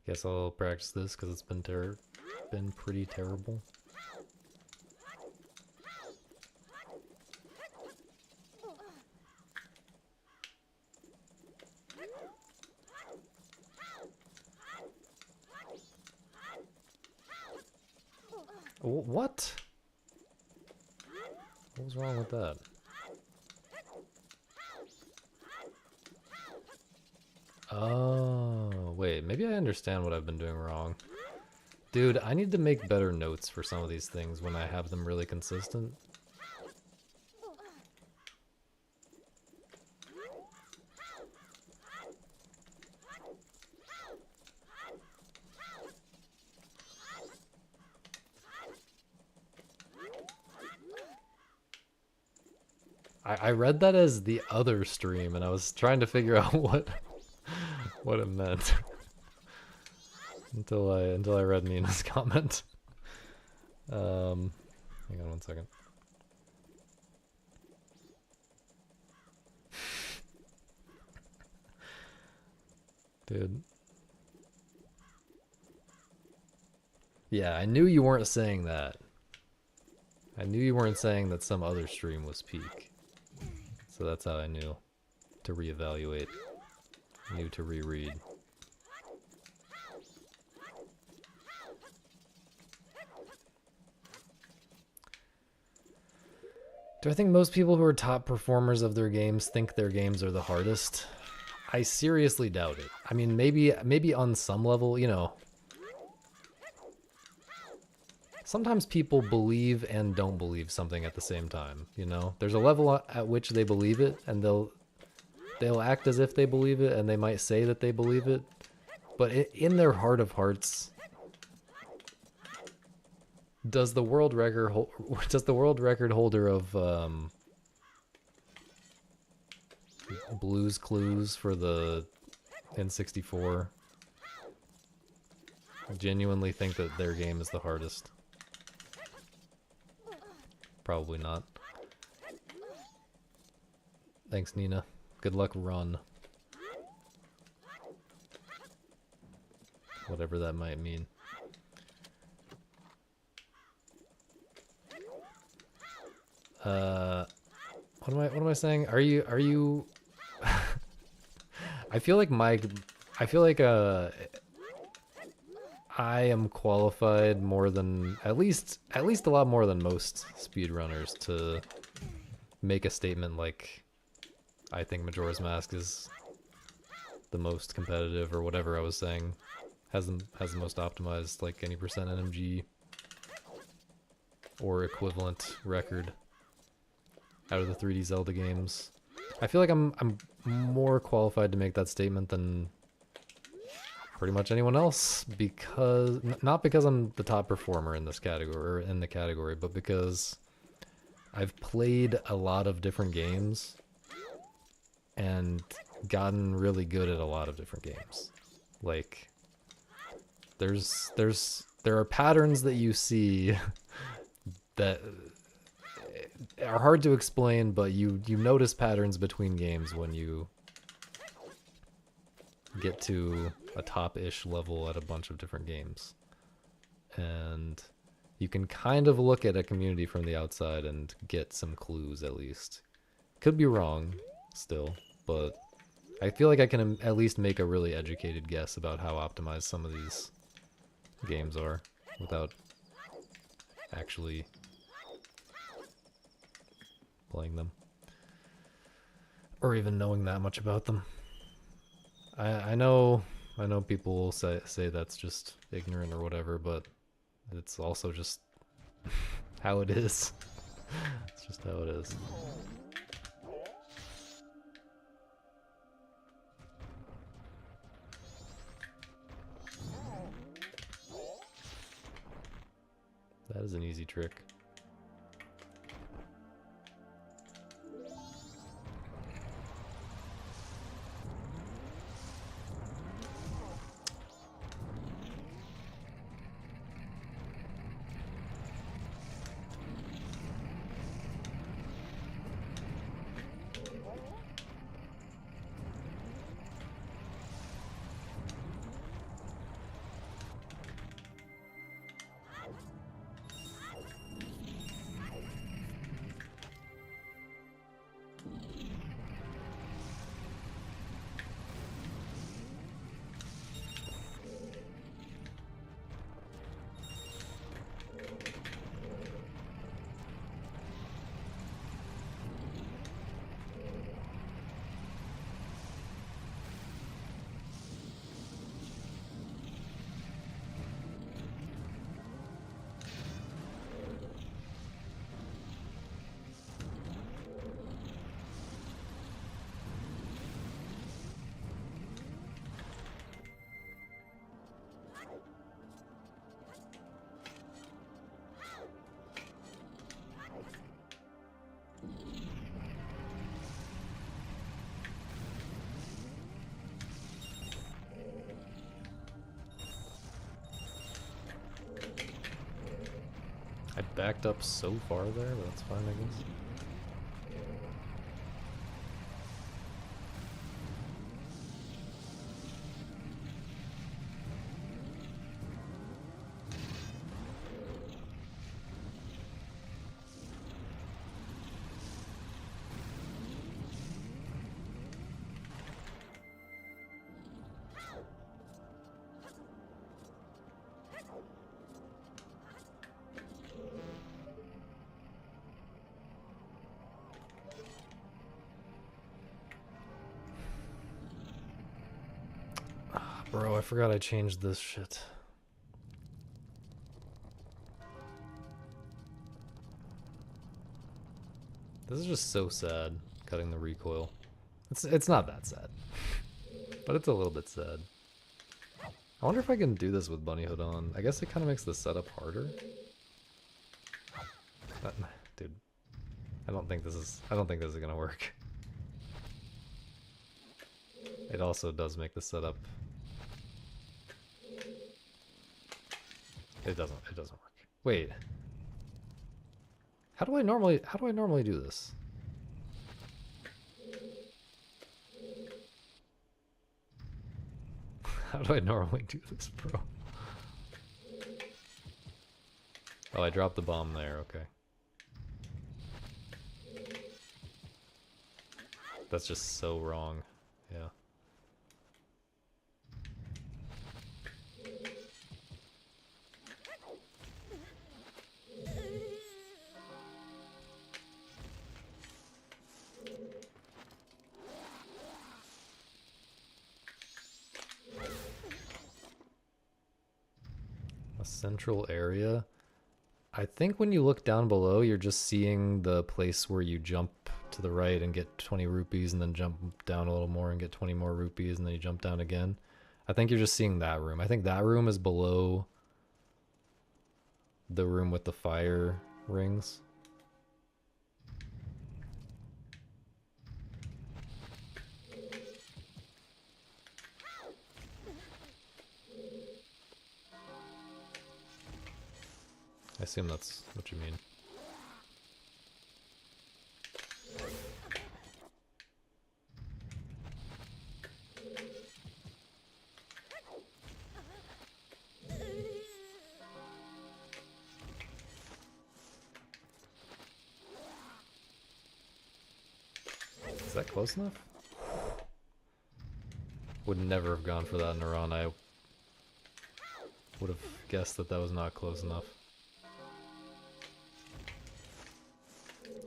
Guess I'll practice this because it's been pretty terrible. What? What was wrong with that? Oh, wait, maybe I understand what I've been doing wrong. Dude, I need to make better notes for some of these things when I have them really consistent. I read that as the other stream, and I was trying to figure out what it meant until I read Nina's comment. Hang on one second. Dude. Yeah, I knew you weren't saying that. I knew you weren't saying that some other stream was peak. So that's how I knew to reevaluate, knew to reread. Do I think most people who are top performers of their games think their games are the hardest? I seriously doubt it. I mean, maybe on some level, you know, sometimes people believe and don't believe something at the same time, you know? There's a level at which they believe it and they'll act as if they believe it and they might say that they believe it, but in their heart of hearts, does the world record does the world record holder of Blues Clues for the N64 genuinely think that their game is the hardest? Probably not. Thanks, Nina. Good luck, run. Whatever that might mean. What am I saying? Are you I feel like I am qualified more than at least a lot more than most speedrunners to make a statement like I think Majora's Mask is the most competitive or whatever I was saying. Has the most optimized like any percent NMG or equivalent record out of the 3D Zelda games. I feel like I'm more qualified to make that statement than pretty much anyone else, because not because I'm the top performer in this category or in the category, but because I've played a lot of different games and gotten really good at a lot of different games. Like there are patterns that you see that are hard to explain, but you notice patterns between games when you get to a top-ish level at a bunch of different games. And you can kind of look at a community from the outside and get some clues at least. Could be wrong still, but I feel like I can at least make a really educated guess about how optimized some of these games are without actually playing them or even knowing that much about them. I know people will say that's just ignorant or whatever, but it's also just how it is. It's just how it is. That is an easy trick. I backed up so far there, but that's fine, I guess. Bro, I forgot I changed this shit. This is just so sad, cutting the recoil. It's not that sad, but it's a little bit sad. I wonder if I can do this with Bunny Hood on. I guess it kind of makes the setup harder. Dude, I don't think this is gonna work. It also does make the setup. It doesn't work. Wait. How do I normally do this? How do I normally do this, bro? Oh, I dropped the bomb there, okay. That's just so wrong. Yeah. A central area. I think when you look down below, you're just seeing the place where you jump to the right and get 20 rupees and then jump down a little more and get 20 more rupees and then you jump down again. I think you're just seeing that room. I think that room is below the room with the fire rings. I assume that's what you mean. Is that close enough? Would never have gone for that in a run. I would have guessed that that was not close enough.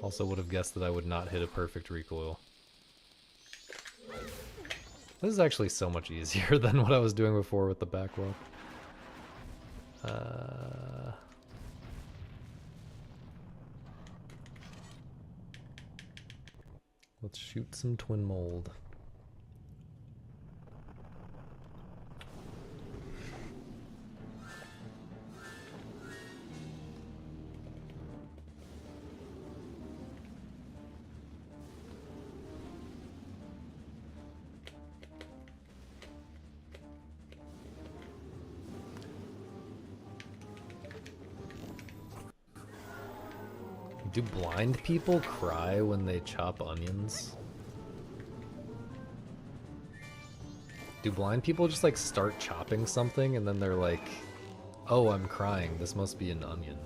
Also would have guessed that I would not hit a perfect recoil. This is actually so much easier than what I was doing before with the backwalk. Let's shoot some twin mold. Do blind people cry when they chop onions? Do blind people just like start chopping something and then they're like, oh, I'm crying, this must be an onion.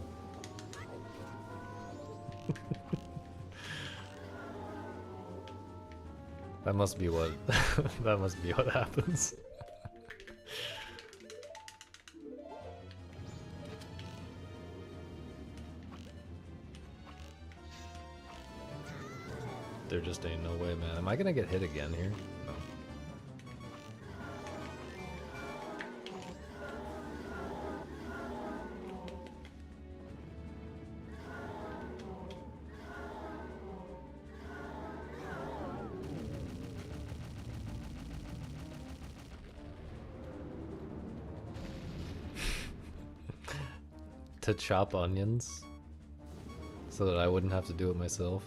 That must be what that must be what happens. There just ain't no way, man. Am I gonna get hit again here? No. To chop onions so that I wouldn't have to do it myself.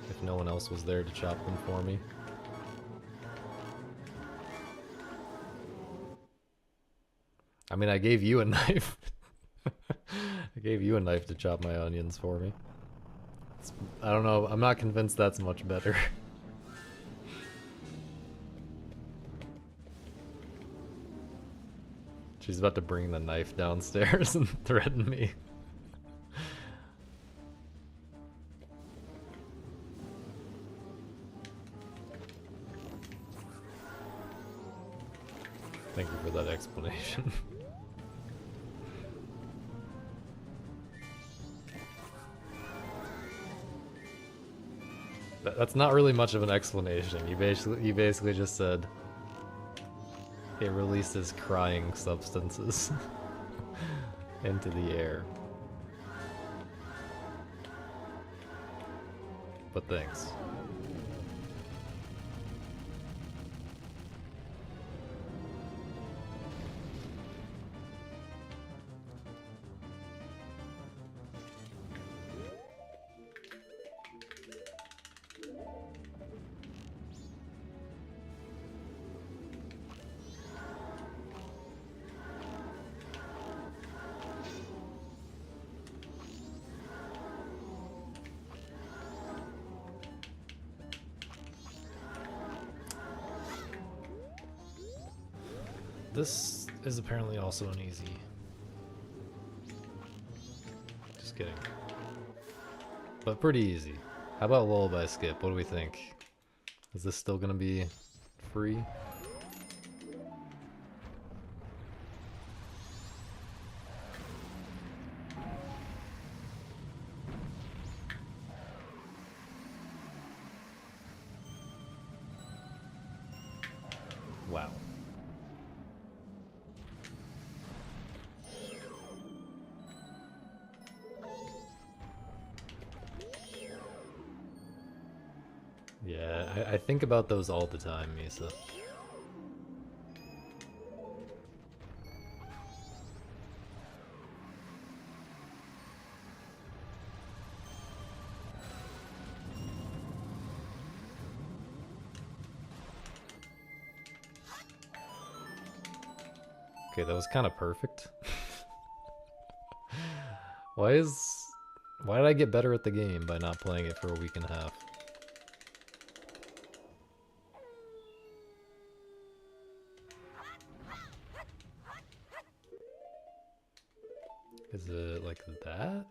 If no one else was there to chop them for me. I mean, I gave you a knife. I gave you a knife to chop my onions for me. I don't know, I'm not convinced that's much better. She's about to bring the knife downstairs and threaten me. Thank you for that explanation. That's not really much of an explanation. You basically just said it releases crying substances into the air. But thanks. This is apparently also an easy. Just kidding. But pretty easy. How about Lullaby Skip? What do we think? Is this still gonna be free? Wow. Yeah, I think about those all the time, Misa. Okay, that was kind of perfect. Why did I get better at the game by not playing it for a week and a half? Is it like that?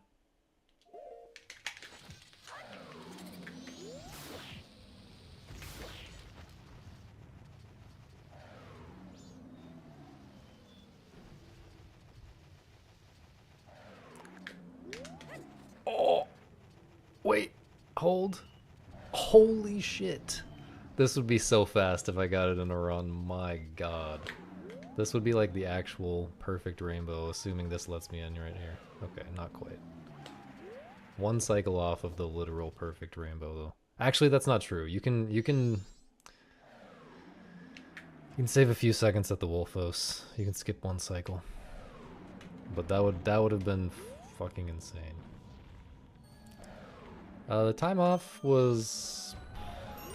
Oh, wait, hold. Holy shit. This would be so fast if I got it in a run, my god. This would be like the actual perfect rainbow, assuming this lets me in right here. Okay, not quite. One cycle off of the literal perfect rainbow, though. Actually, that's not true. You can save a few seconds at the Wolfos. You can skip one cycle, but that would have been fucking insane. The time off was,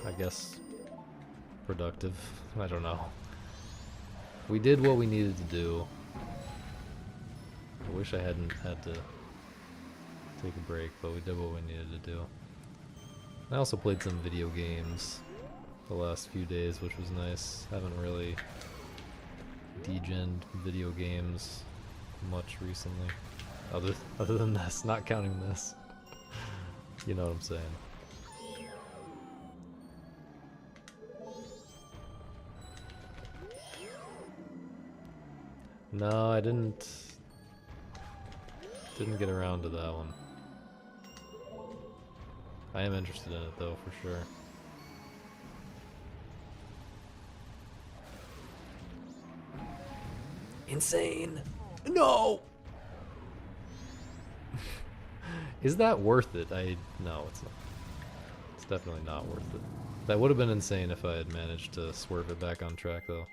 I guess, productive. I don't know. We did what we needed to do. I wish I hadn't had to take a break, but we did what we needed to do. I also played some video games the last few days, which was nice. Haven't really degened video games much recently. Other than this, not counting this. You know what I'm saying. No, I didn't get around to that one. I am interested in it though, for sure. Insane! No! Is that worth it? No, it's not. It's definitely not worth it. That would have been insane if I had managed to swerve it back on track though.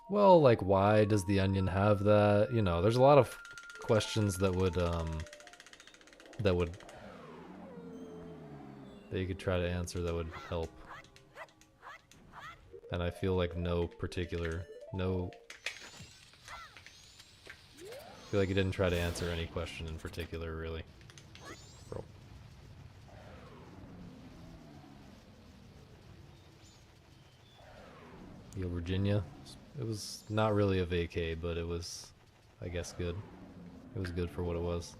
Well, like, why does the onion have that? You know, there's a lot of questions that you could try to answer that would help. And I feel like I feel like he didn't try to answer any question in particular, really. Bro. Yo, Virginia. It was not really a vacay, but it was, I guess, good. It was good for what it was.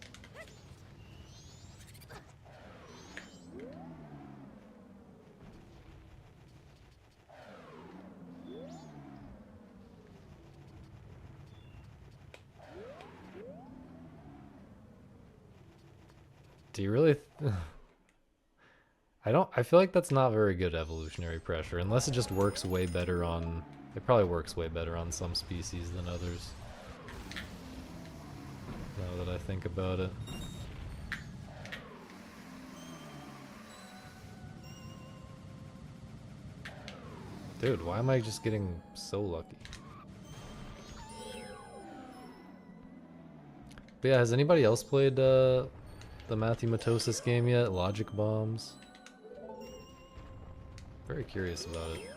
Do you really? I don't. I feel like that's not very good evolutionary pressure, unless it just works way better on. It probably works way better on some species than others. Now that I think about it. Dude, why am I just getting so lucky? But yeah, has anybody else played the Matthew Matosis game yet? Logic Bombs? Very curious about it.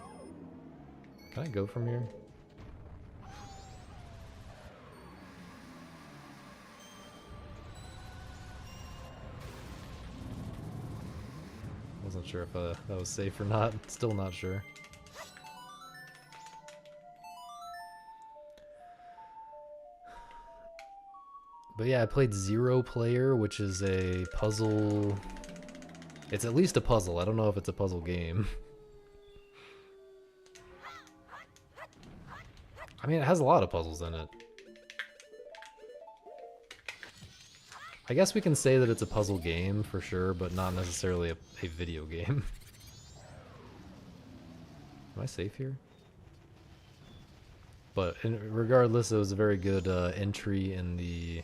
Can I go from here? Wasn't sure if that was safe or not. Still not sure. But yeah, I played Zero Player, which is a puzzle. It's at least a puzzle. I don't know if it's a puzzle game. I mean, it has a lot of puzzles in it. I guess we can say that it's a puzzle game for sure, but not necessarily a video game. Am I safe here? But regardless, it was a very good entry in the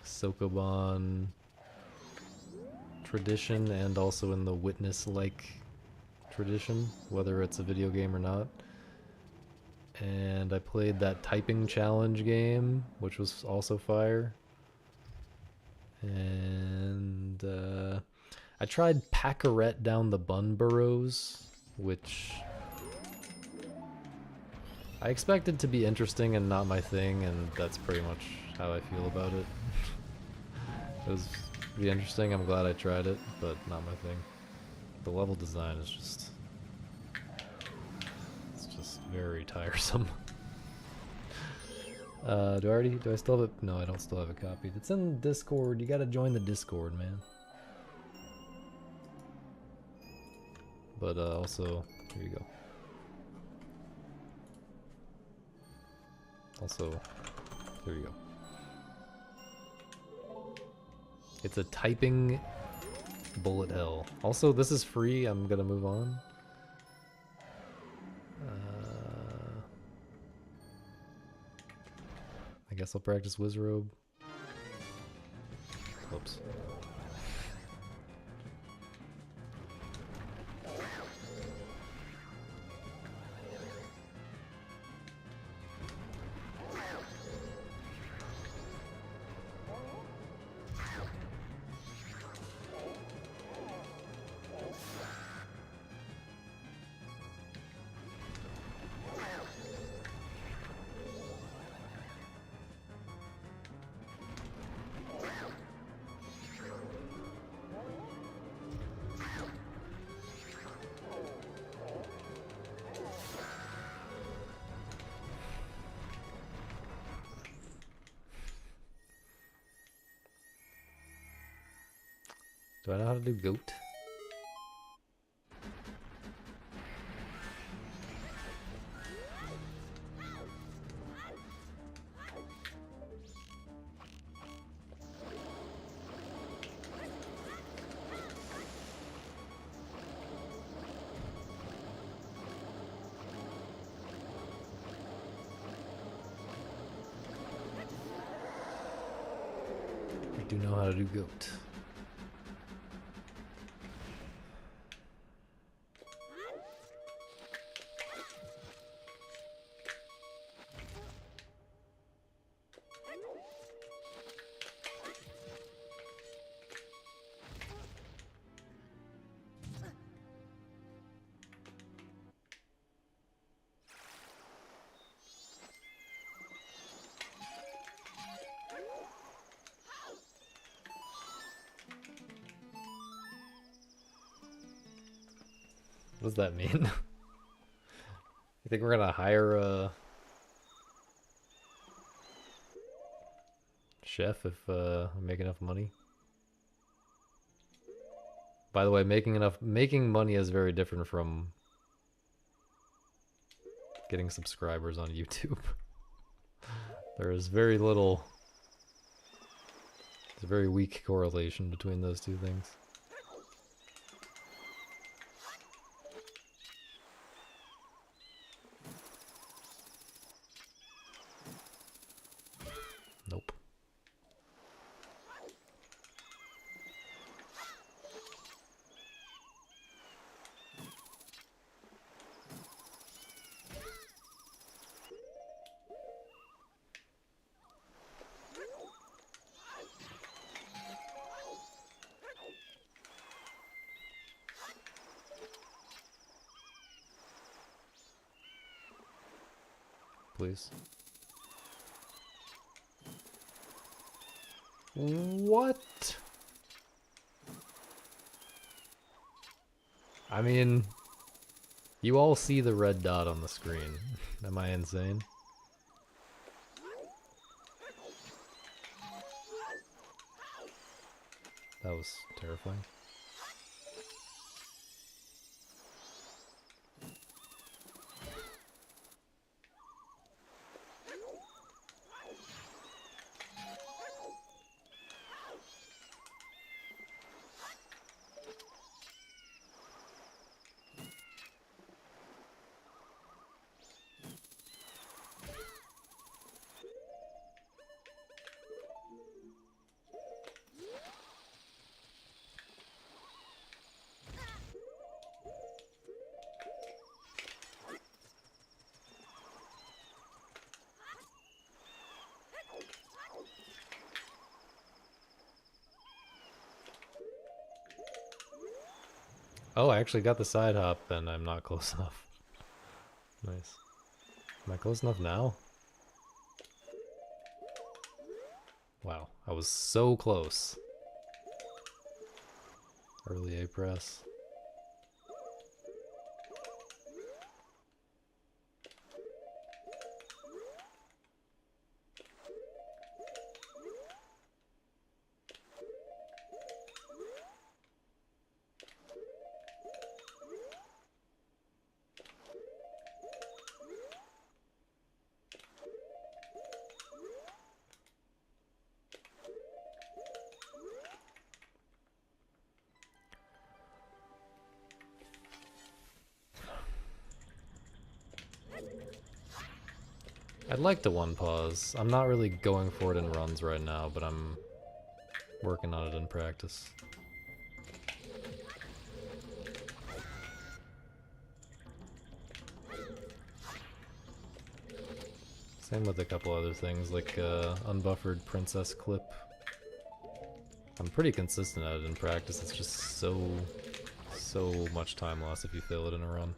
Sokoban tradition and also in the Witness-like tradition, whether it's a video game or not. And I played that typing challenge game, which was also fire. And I tried Pacarette Down the Bun Burrows, which I expected to be interesting and not my thing, and that's pretty much how I feel about it. It was pretty interesting. I'm glad I tried it, but not my thing. The level design is just... it's just very tiresome. Do I still have it? No, I don't still have it copied. It's in Discord. You gotta join the Discord, man. But also, here you go. Also, here you go. It's a typing bullet hell. Also, this is free. I'm gonna move on. I guess I'll practice Wizrobe. Oops. Do I know how to do goat? I do know how to do goat. What does that mean? You think we're gonna hire a chef if we make enough money? By the way, making money is very different from getting subscribers on YouTube. There's very a very weak correlation between those two things. Nope. Please. What? I mean, you all see the red dot on the screen. Am I insane? That was terrifying. Oh, I actually got the side hop, and I'm not close enough. Nice. Am I close enough now? Wow, I was so close. Early A press. I'd like to one pause. I'm not really going for it in runs right now, but I'm working on it in practice. Same with a couple other things, like unbuffered princess clip. I'm pretty consistent at it in practice, it's just so much time loss if you fail it in a run.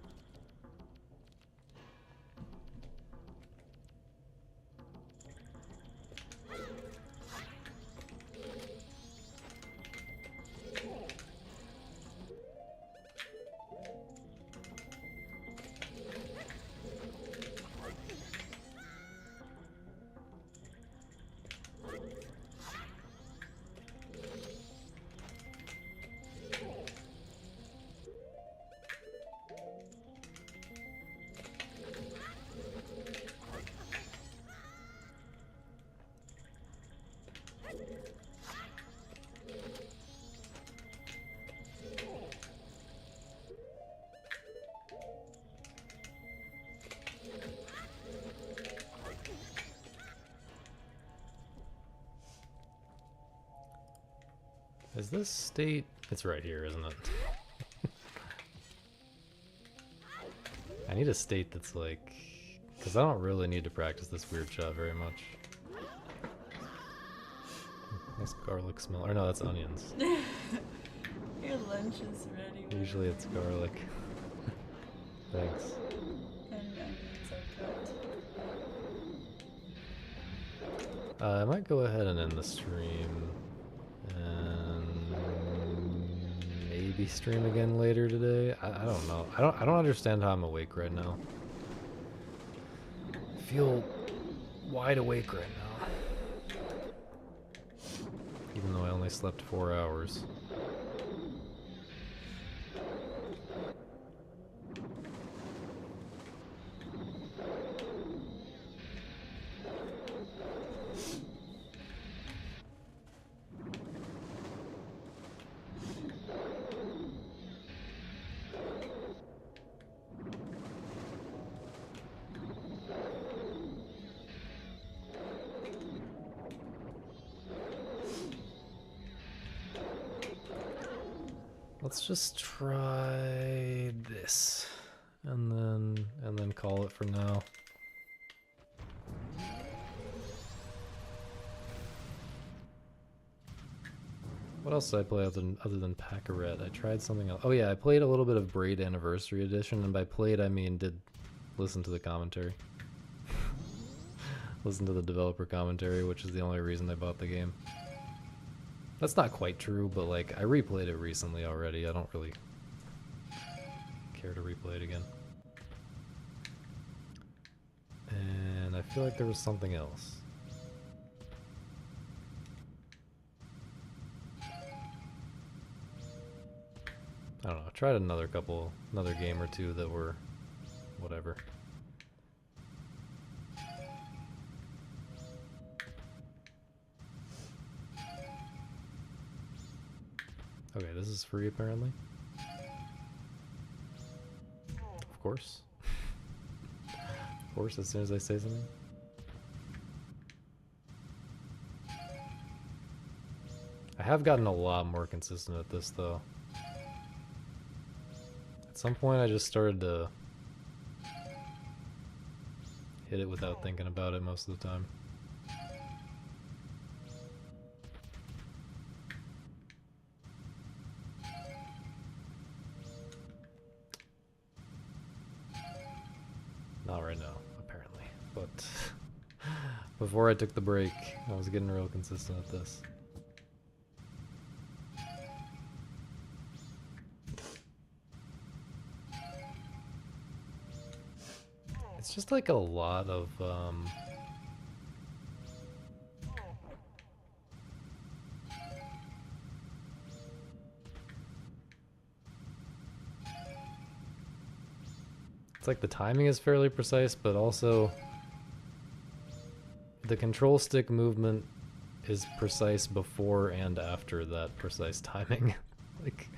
Is this state? It's right here, isn't it? I need a state that's like... Because I don't really need to practice this weird shot very much. Nice garlic smell. Or no, that's onions. Your lunch is ready. Usually it's garlic. Thanks. And onions are cooked. I might go ahead and end the stream. And maybe stream again later today. I don't know. I don't understand how I'm awake right now. I feel wide awake right now. Even though I only slept 4 hours. Let's just try this, and then call it for now. What else did I play other than Pack-a-Rat? I tried something else. Oh yeah, I played a little bit of Braid Anniversary Edition, and by played I mean did listen to the commentary. Listen to the developer commentary, which is the only reason I bought the game. That's not quite true, but like I replayed it recently already. I don't really care to replay it again. And I feel like there was something else. I don't know. I tried another game or two that were whatever. Okay, this is free apparently. Of course. Of course, as soon as I say something. I have gotten a lot more consistent at this though. At some point I just started to hit it without thinking about it most of the time. Not right now, apparently. But before I took the break, I was getting real consistent at this. It's just like a lot of it's like the timing is fairly precise, but also the control stick movement is precise before and after that precise timing. Like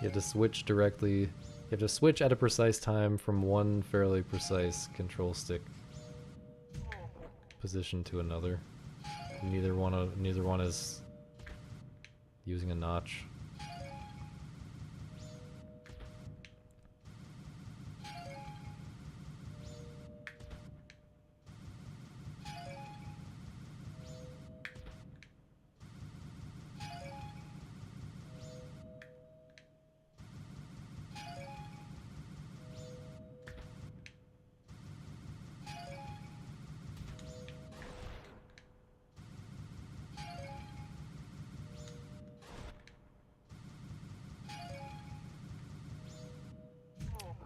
you have to switch directly. You have to switch at a precise time from one fairly precise control stick position to another. Neither one is using a notch.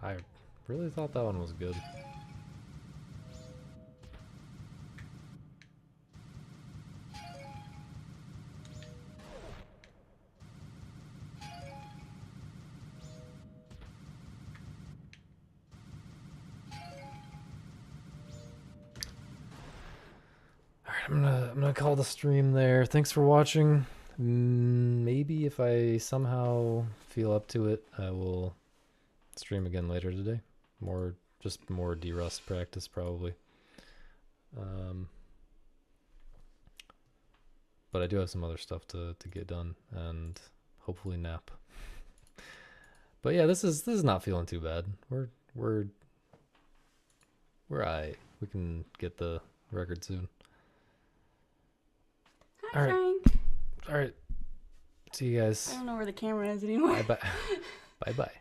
I really thought that one was good. Alright, I'm gonna call the stream there. Thanks for watching. Maybe if I somehow feel up to it, I will stream again later today. Just more D-Rust practice probably. But I do have some other stuff to get done and hopefully nap. But yeah, this is not feeling too bad. We're alright. We can get the record soon. Hi, Alright. Frank. Alright. See you guys. I don't know where the camera is anymore. Bye bye. Bye bye.